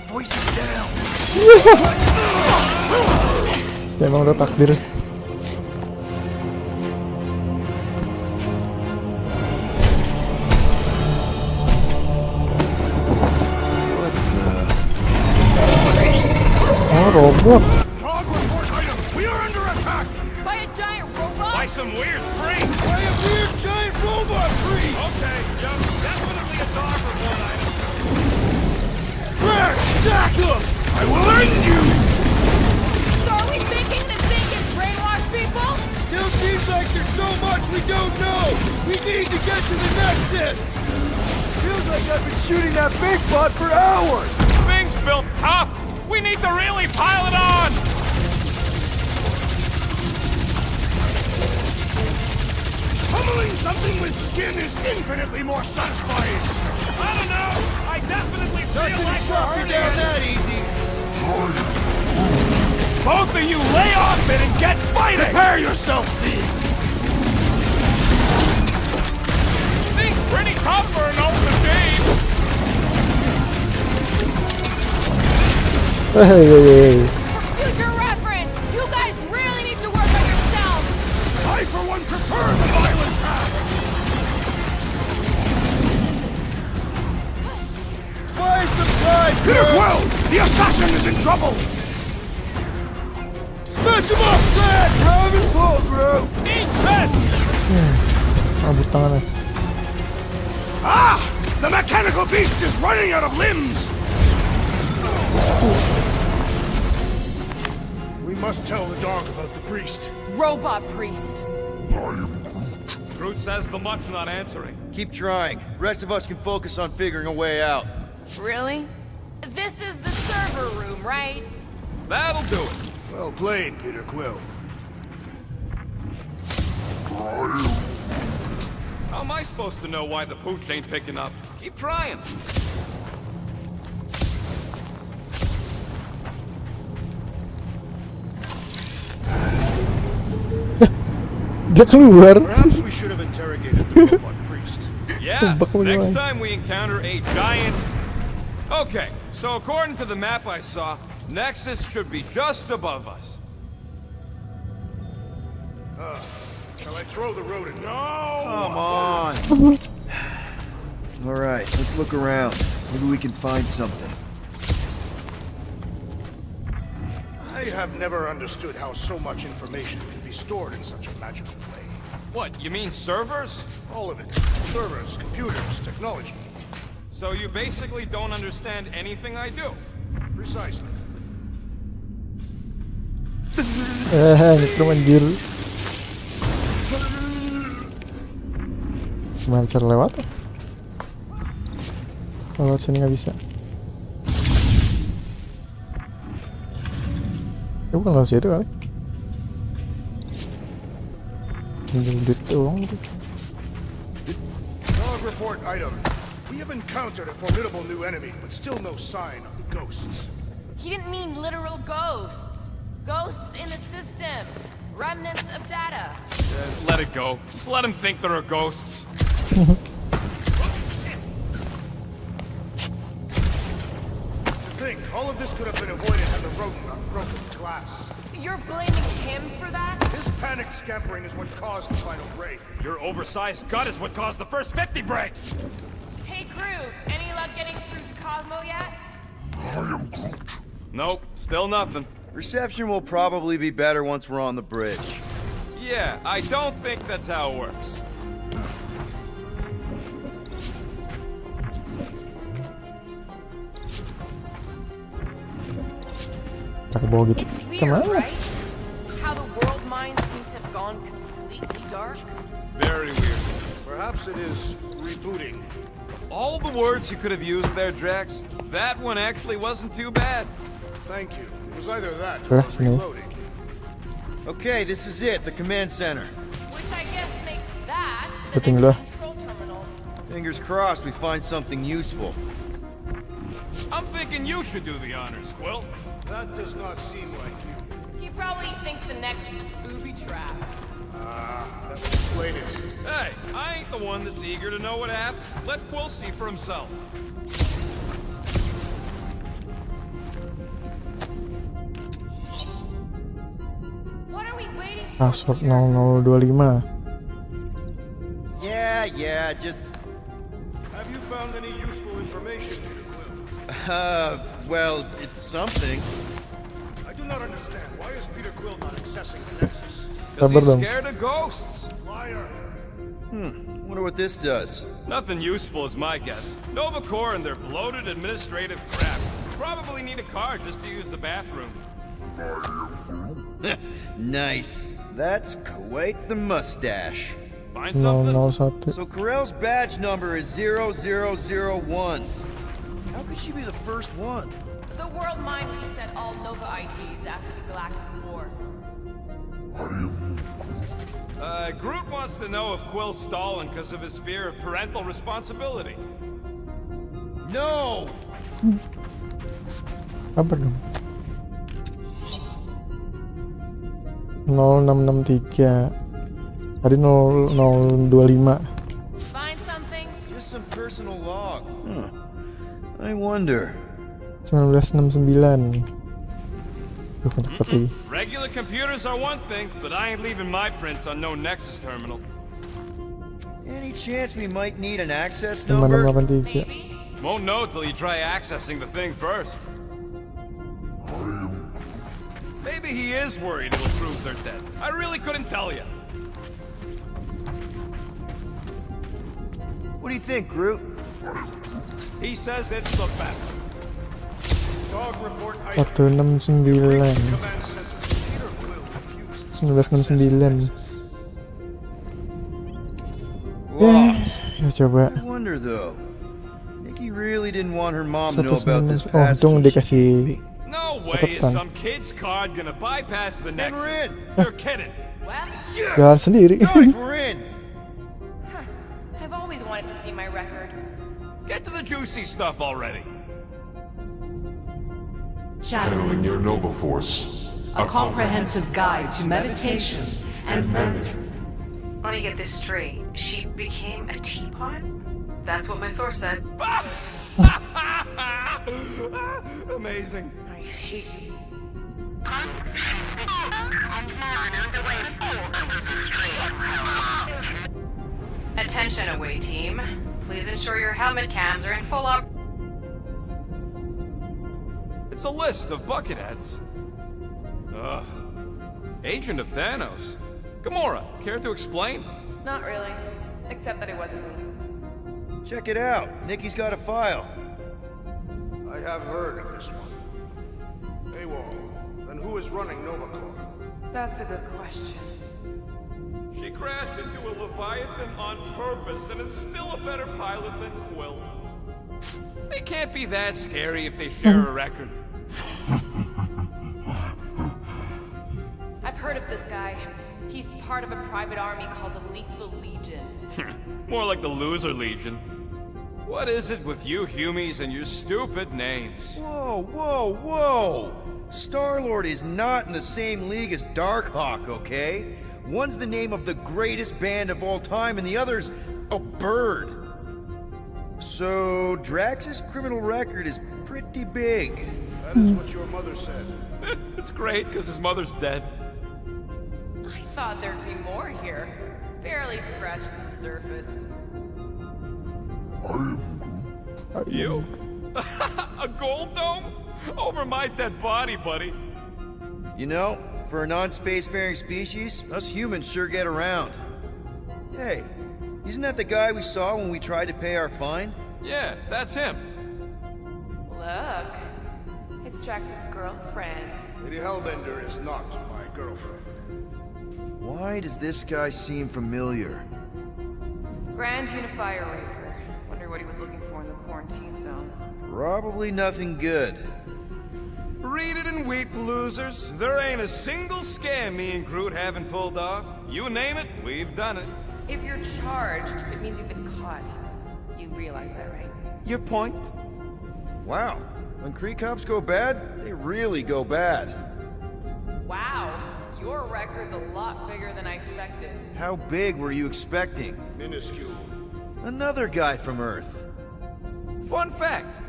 Voices down. Ya emang udah takdir. Oh, robot. Dog report item! We are under attack! By a giant robot? By some weird priest. By a weird giant robot priest! Okay, yeah, definitely a dog report item. Drax, sack him! I will end you! So are we thinking this thing can brainwash people? Still seems like there's so much we don't know! We need to get to the Nexus! Feels like I've been shooting that big bot for hours! Thing's built tough. We need to really pile it on. Pummeling something with skin is infinitely more satisfying! I don't know. I definitely feel Nothing like to chop we're you down hurting. that easy! Both of you lay off it and get fighting. Prepare yourself, thief! Thing's pretty tough for an old machine. Hey. For future reference, you guys really need to work on yourselves. I, for one, prefer the violent path! Buy some time, Peter bro! Quill! The assassin is in trouble! Smash him up, Brad! Have it full, bro! Eat this. Rambut tangannya. Ah! The mechanical beast is running out of limbs! We must tell the dog about the priest. Robot priest. Groot says the mutt's not answering. Keep trying. Rest of us can focus on figuring a way out. Really? This is the server room, right? That'll do it. Well played, Peter Quill. How am I supposed to know why the pooch ain't picking up? Keep trying. Dia keluar. Perhaps we should have interrogated the robot priest. Yeah, Bakal next gimana? time we encounter a giant... Okay, so according to the map I saw, Nexus should be just above us. Shall I throw the rodent? No! Come on! Alright, let's look around. Maybe we can find something. I have never understood how so much information can be stored in such a magical way. What, you mean servers? All of it. Servers, computers, technology. So you basically don't understand anything I do? Precisely. Itu anjir. Gimana cara lewat? Kalau lewat sini nggak bisa. Ya bukan lewat situ kali. Duit doang tuh. Dog report item. We have encountered a formidable new enemy, but still no sign of the ghosts. He didn't mean literal ghosts. Ghosts in the system. Remnants of data. Let it go. Just let him think there are ghosts. To think, all of this could have been avoided had the rodent not broken the glass. You're blaming him for that? His panicked scampering is what caused the final break. Your oversized gut is what caused the first 50 breaks. Hey crew, any luck getting through to Cosmo yet? Nope, still nothing. Reception will probably be better once we're on the bridge. Yeah, I don't think that's how it works. Pakai bawa gitu. It's weird, Kemana? right? How the world mind seems to have gone completely dark. Very weird. Perhaps it is rebooting. All the words you could have used there, Drax, that one actually wasn't too bad. Thank you. It was either that or Sini. reloading. Okay, this is it, the command center. Which I guess makes that the Betul next lah. control terminal. Fingers crossed we find something useful. I'm thinking you should do the honors, Quill. That does not seem like you. He probably thinks the next is booby-trapped. That would explain it. Hey, I ain't the one that's eager to know what happened. Let Quill see for himself. What are we waiting for? Password here? 0025. Yeah, just... Have you found any useful information, Peter Quill? Well, it's something. I do not understand. Why is Peter Quill not accessing the Nexus? Because Sabar he's dong. scared of ghosts. Liar. Wonder what this does. Nothing useful is my guess. Nova Corps and their bloated administrative crap. Probably need a card just to use the bathroom. Nice. That's quite the mustache. Find something? 001. So Corell's badge number is 0001. How could she be the first one? The world mind reset all Nova IDs after the Galactic War. Groot wants to know if Quill's stalling because of his fear of parental responsibility. No! Sabar dong. 0663. Tadi 0025. Find something? Just some personal log. I wonder. 1969. Duh, kontak peti. Regular computers are one thing, but I ain't leaving my prints on no Nexus terminal. Any chance we might need an access number? 9683. Maybe? Won't know till you try accessing the thing first. Maybe he is worried it'll prove they're dead. I really couldn't tell you. What do you think, Groot? He says it's the best. Dog report item. 169. Command center. Peter Quill refused. 1969. Locked. Ya coba. I wonder though. Nikki really didn't want her mom to know about this 196. Oh, untung passage. dikasih. No way is Catatan. some kid's card gonna bypass the And we're Nexus. in. You're kidding. Well, Jalan sendiri. Guys, we're in. I've always wanted to see my record. Get to the juicy stuff already. Channeling your Nova Force. A comprehensive guide to meditation and management. Let me get this straight. She became a teapot? That's what my source said. Amazing. I hate you. Attention away team. Please ensure your helmet cams are in full op. It's a list of bucketheads. Ugh. Agent of Thanos. Gamora, care to explain? Not really. Except that it wasn't me. Check it out. Nikki's got a file. I have heard of this one. AWOL. Then who is running Nova Corps? That's a good question. She crashed into a Leviathan on purpose and is still a better pilot than Quill. They can't be that scary if they share a record. I've heard of this guy. He's part of a private army called the Lethal Legion. More like the Loser Legion. What is it with you Humies and your stupid names? Whoa, whoa, whoa! Star-Lord is not in the same league as Darkhawk, okay? One's the name of the greatest band of all time, and the other's a bird. So, Drax's criminal record is pretty big. That is what your mother said. It's great, because his mother's dead. I thought there'd be more here. Barely scratches the surface. You? A gold dome? Over my dead body, buddy. You know, for a non-spacefaring species, us humans sure get around. Hey, isn't that the guy we saw when we tried to pay our fine? Yeah, that's him. Look, it's Drax's girlfriend. Lady Hellbender is not my girlfriend. Why does this guy seem familiar? Grand Unifier Raker. Wonder what he was looking for in the quarantine zone. Probably nothing good. Read it and weep, losers. There ain't a single scam me and Groot haven't pulled off. You name it, we've done it. If you're charged, it means you've been caught. You realize that, right? Your point? Wow, when Kree cops go bad, they really go bad. Wow, your record's a lot bigger than I expected. How big were you expecting? Minuscule. Another guy from Earth. Fun fact.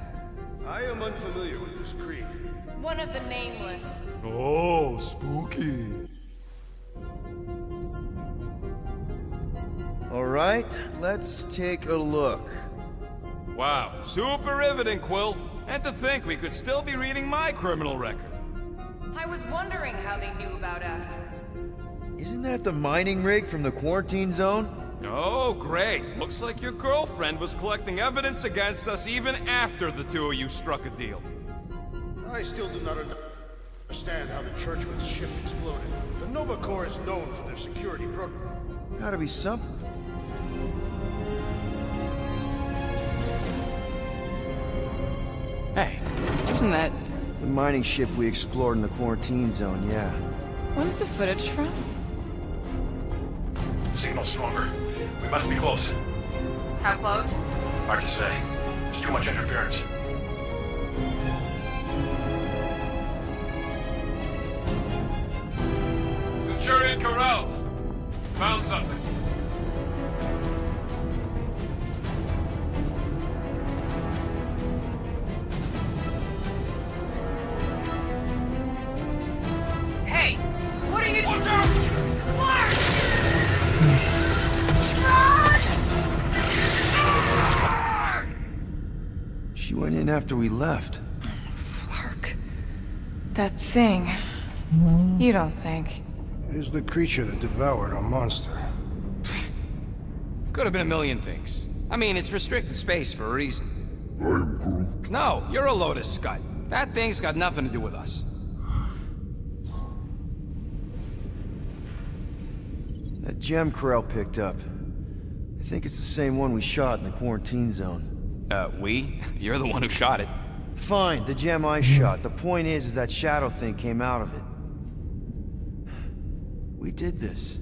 I am unfamiliar with this Kree. One of the nameless. Oh, spooky. All right, let's take a look. Wow, super riveting, Quill. And to think we could still be reading my criminal record. I was wondering how they knew about us. Isn't that the mining rig from the quarantine zone? Oh, great. Looks like your girlfriend was collecting evidence against us even after the two of you struck a deal. I still do not understand how the Churchman's ship exploded. The Nova Corps is known for their security program. Gotta be something. Hey, isn't that... The mining ship we explored in the quarantine zone, yeah. When's the footage from? Signal stronger. We must be close. How close? Hard to say. There's too much interference. Centurion Corral. Found something. Hey! What are you... Watch out! She went in after we left. Flark. That thing. You don't think? It is the creature that devoured our monster. Could have been a million things. I mean, it's restricted space for a reason. I'm Groot. No, you're a load of scud. That thing's got nothing to do with us. That gem Corral picked up. I think it's the same one we shot in the quarantine zone. We? You're the one who shot it. Fine, the gem I shot. The point is that shadow thing came out of it. We did this.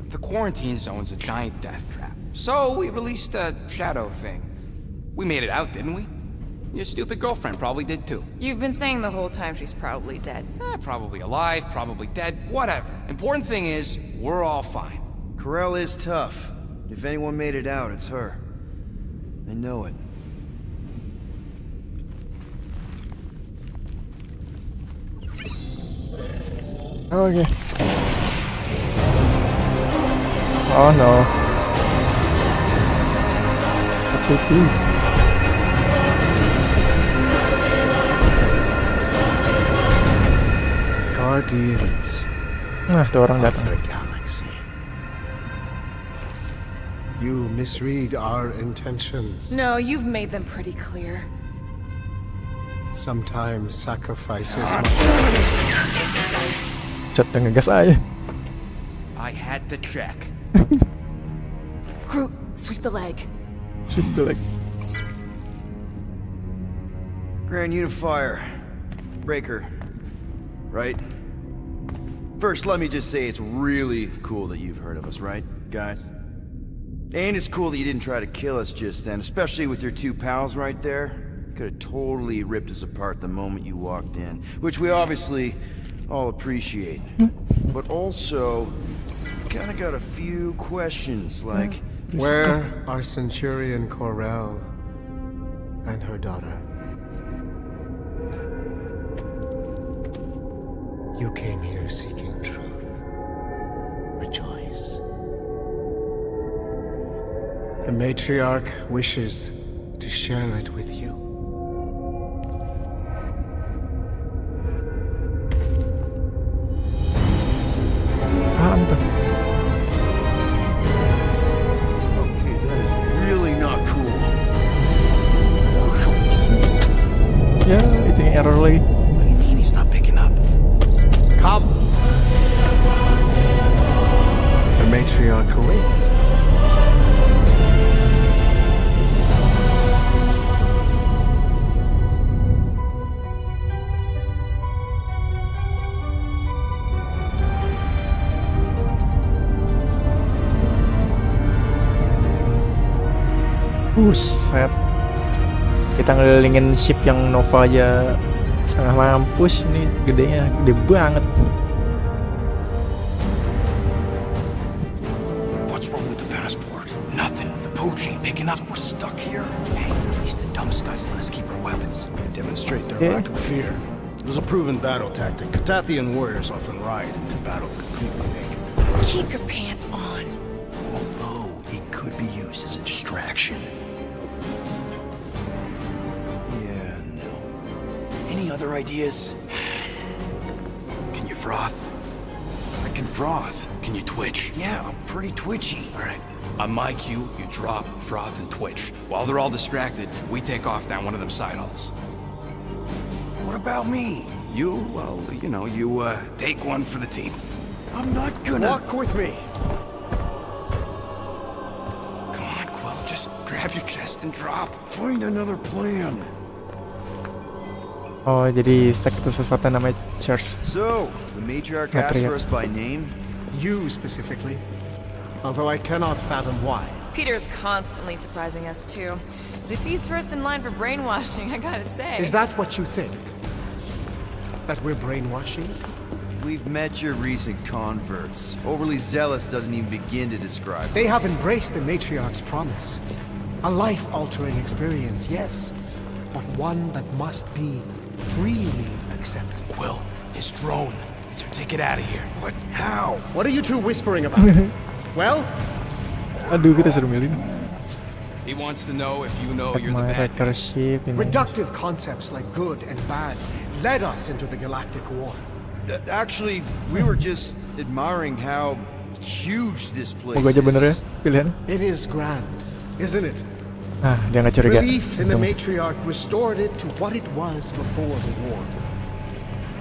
The quarantine zone's a giant death trap. So we released a shadow thing. We made it out, didn't we? Your stupid girlfriend probably did too. You've been saying the whole time she's probably dead. Probably alive, probably dead, whatever. Important thing is, we're all fine. Corral is tough. If anyone made it out, it's her. I know it. Okay. Oh no. What they do? Guardians Nah, tuh orang of datang. the galaxy. You misread our intentions. No, you've made them pretty clear. Sometimes sacrifices Chat yang ngegas aja. I had to check. Groot, sweep the leg. Shoot the leg. Grand Unifier. Breaker. Right? First, let me just say it's really cool that you've heard of us, right, guys? And it's cool that you didn't try to kill us just then, especially with your two pals right there. Could have totally ripped us apart the moment you walked in, which we obviously all appreciate. But also, we've kind of got a few questions, like... Where are Centurion Corell and her daughter? You came here seeking truth. Rejoice. The matriarch wishes to share it with you. Okay, that is really not cool. Ya, itu yang error lagi. What do you mean he's not picking up? Come! The matriarch awaits. Buset. Kita ngelilingin ship yang Nova aja setengah mampus, ini gedenya gede banget. What's wrong with the passport? Nothing. The pooch ain't picking up. We're stuck here. Hey, at least the dumb scuds let us keep our weapons. Demonstrate their lack of fear. It was a proven battle tactic. Katathian warriors often ride into battle completely naked. Keep your pants on. Although, it could be used as a distraction. Any other ideas? Can you froth? I can froth. Can you twitch? Yeah, I'm pretty twitchy. Alright. On my cue, you drop, froth, and twitch. While they're all distracted, we take off down one of them side halls. What about me? You, well, you know, you, take one for the team. I'm not gonna... Walk with me! Come on, Quill, just grab your chest and drop. Find another plan. Oh, jadi sekte Sesat namanya Church. So, the matriarch asked for us by name? You specifically. Although I cannot fathom why. Peter's constantly surprising us, too. But if he's first in line for brainwashing, I gotta say... Is that what you think? That we're brainwashing? We've met your recent converts. Overly zealous doesn't even begin to describe. They have embraced the matriarch's promise. A life-altering experience, yes. But one that must be freely accepted. Quill, his drone. It's our ticket out of here. What? How? What are you two whispering about? Well? Aduh, kita suruh milih. He wants to know if you know At you're the my bad guy. ship ini. Reductive concepts like good and bad led us into the galactic war. Actually, we were just admiring how huge this place Moga aja bener ya is. pilihannya. It is grand, isn't it? Ah, dia nggak curiga. Belief in the Untung. matriarch restored it to what it was before the war.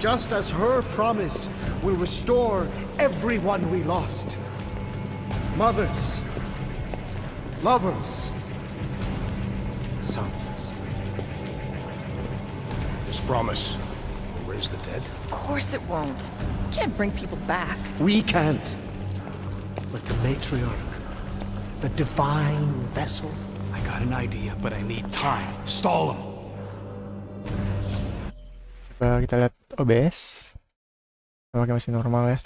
Just as her promise will restore everyone we lost. Mothers, lovers, sons. This promise will raise the dead? Of course it won't. You can't bring people back. We can't. But the matriarch, the divine vessel, I got an idea, but I need time. Stall him. Coba kita lihat OBS. Apakah masih normal ya?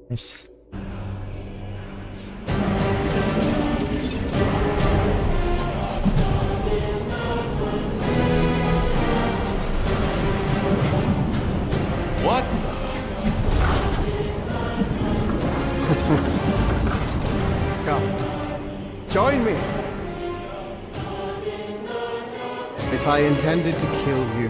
Nice. What? come, join me. If I intended to kill you,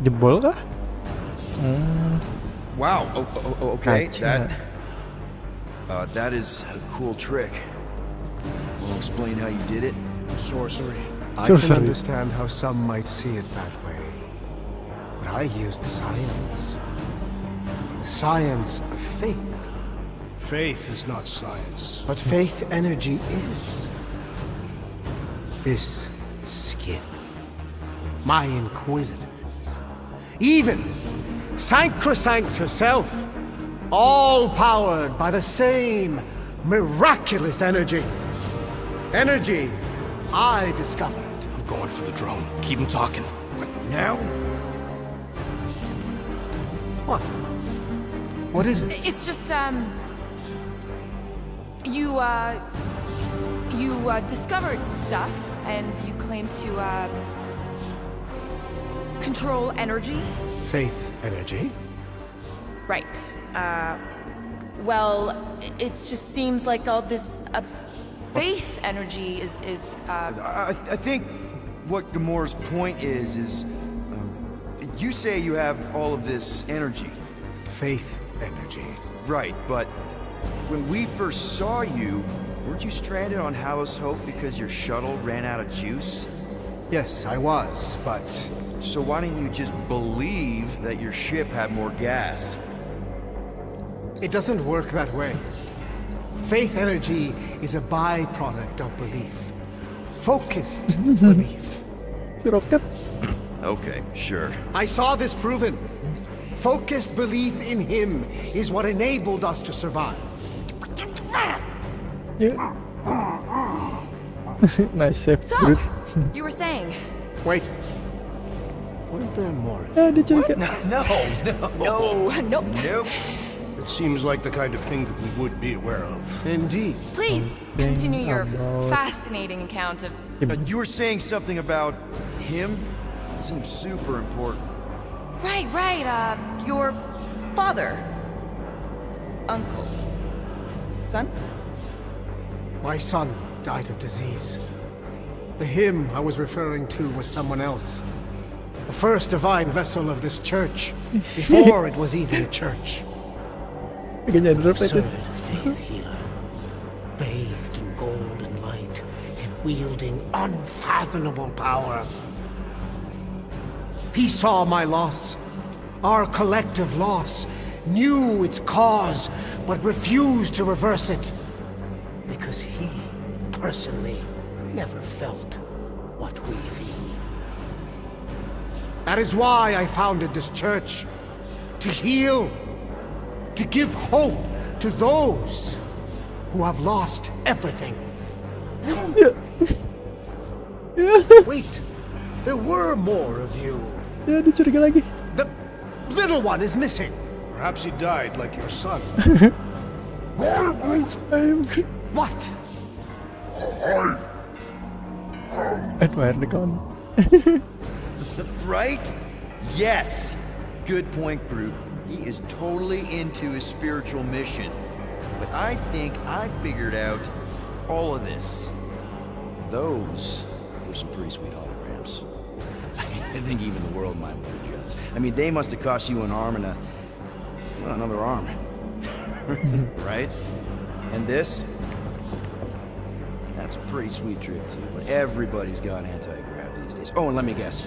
Jebol kah? Wow. Okay. Gotcha. That is a cool trick. We'll explain how you did it. sorcery. I Sorcery. can understand how some might see it that way. But I used science. The science of faith. Faith is not science. But faith energy is. This skiff, my inquisitors, even Sacrosanct herself, all powered by the same miraculous energy. Energy I discovered. I'm going for the drone. Keep him talking. What, now? What? What is it? It's just, you discovered stuff, and you claim to, control energy? Faith energy? Right. Well, it just seems like all this, faith energy is. I think what Gamora's point is, you say you have all of this energy. Faith energy. Right, but when we first saw you, weren't you stranded on Hallows Hope because your shuttle ran out of juice? Yes, I was, but... So why don't you just believe that your ship had more gas? It doesn't work that way. Faith energy is a byproduct of belief. Focused belief. Okay, sure. I saw this proven. Focused belief in him is what enabled us to survive. Yeah. Nice save. So, you were saying? Wait. Weren't there more? Nope. It seems like the kind of thing that we would be aware of. Indeed. Please continue your fascinating account of. You were saying something about him? It seems super important. Right. Your father, uncle, son. My son died of disease. The him I was referring to was someone else. The first divine vessel of this church, before it was even a church. Absurd faith healer, bathed in golden light and wielding unfathomable power. He saw my loss, our collective loss, knew its cause, but refused to reverse it. Because he, personally, never felt what we feel. That is why I founded this church. To heal. To give hope to those who have lost everything. Wait, there were more of you. The little one is missing. Perhaps he died like your son. What? Admire the gun. Right? Yes. Good point, Brute. He is totally into his spiritual mission. But I think I figured out all of this. Those were some pretty sweet holograms. I think even the world might be jealous. I mean, they must have cost you an arm and another arm. Right? And this? That's a pretty sweet trick too, but everybody's got anti-grav these days. Oh, and let me guess.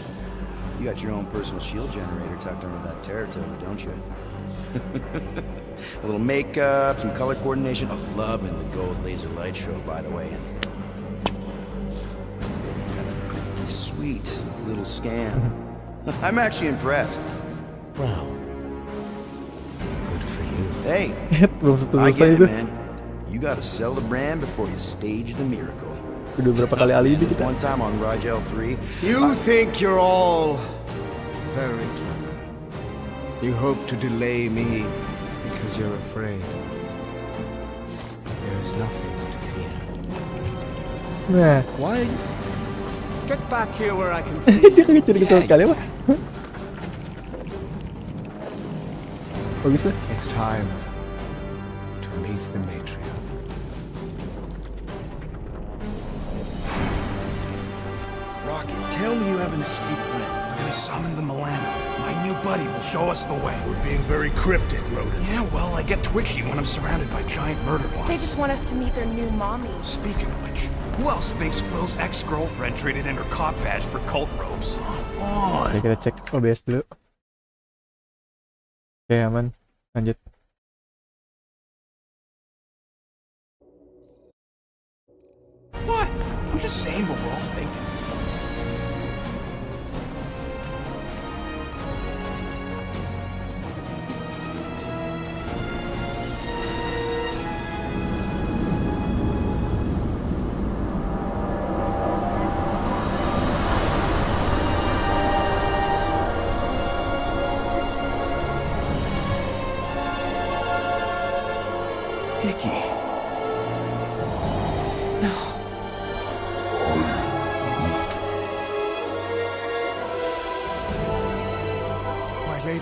You got your own personal shield generator tucked under that Terratoga, don't you? A little makeup, some color coordination. Oh, loving the gold laser light show, by the way. Got a pretty sweet little scan. I'm actually impressed. Wow. Good for you. Hey, I get it, man. You gotta sell the brand before you stage the miracle. Udah berapa kali alibi This kita? one time on Rajel 3. You think you're all very clever. You hope to delay me because you're afraid. There is nothing to fear. Nah, Why? Get back here where I can see. dia kagak curiga sama sekali, Pak. Bagus lah. It's time to meet the matriarch. Rocket, tell me you have an escape plan. We're gonna summon the Milano. My new buddy will show us the way. We're being very cryptic, Rodent. Yeah, well, I get twitchy when I'm surrounded by giant murder bots. They just want us to meet their new mommy. Speaking of which, who else thinks Quill's ex-girlfriend traded in her cop badge for cult robes? Oh, Oke, kita cek OBS dulu. Oke, aman. Lanjut. What? I'm just saying what we're all thinking. Nikki. My lady,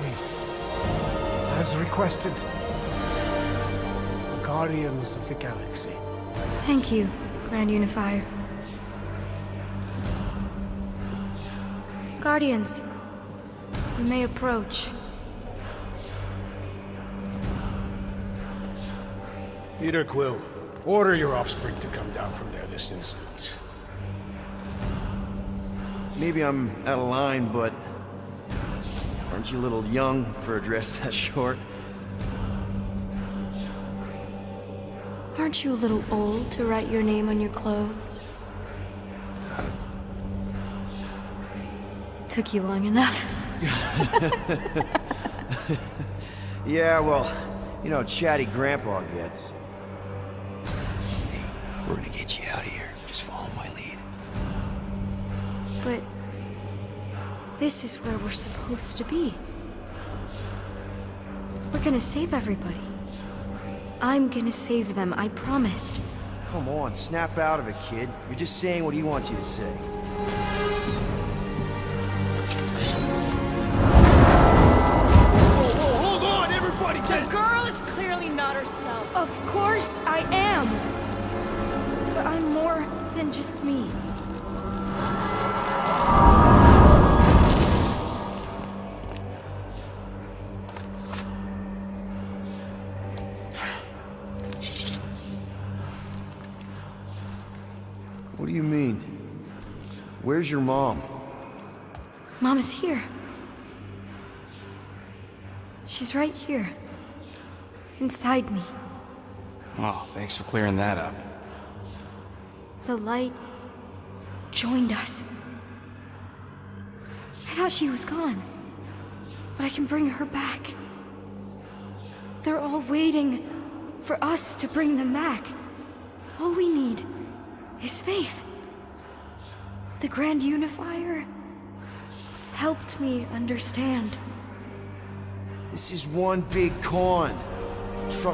as requested, the Guardians of the Galaxy. Thank you, Grand Unifier. Guardians, you may approach. Peter Quill, order your offspring to come down from there this instant. Maybe I'm out of line, but aren't you a little young for a dress that short? Aren't you a little old to write your name on your clothes? Took you long enough. Yeah, well, you know how chatty Grandpa gets. Hey, we're gonna get you out of here. Just follow my lead. But this is where we're supposed to be. We're gonna save everybody. I'm gonna save them, I promised. Come on, snap out of it, kid. You're just saying what he wants you to say. Hold on, everybody! The girl is clearly not herself. Of course I am! But I'm more than just me. What do you mean? Where's your mom? Mama's here. She's right here. Inside me. Oh, thanks for clearing that up. The light joined us. I thought she was gone. But I can bring her back. They're all waiting for us to bring them back. All we need is faith. The Grand Unifier helped me understand. This is one big con.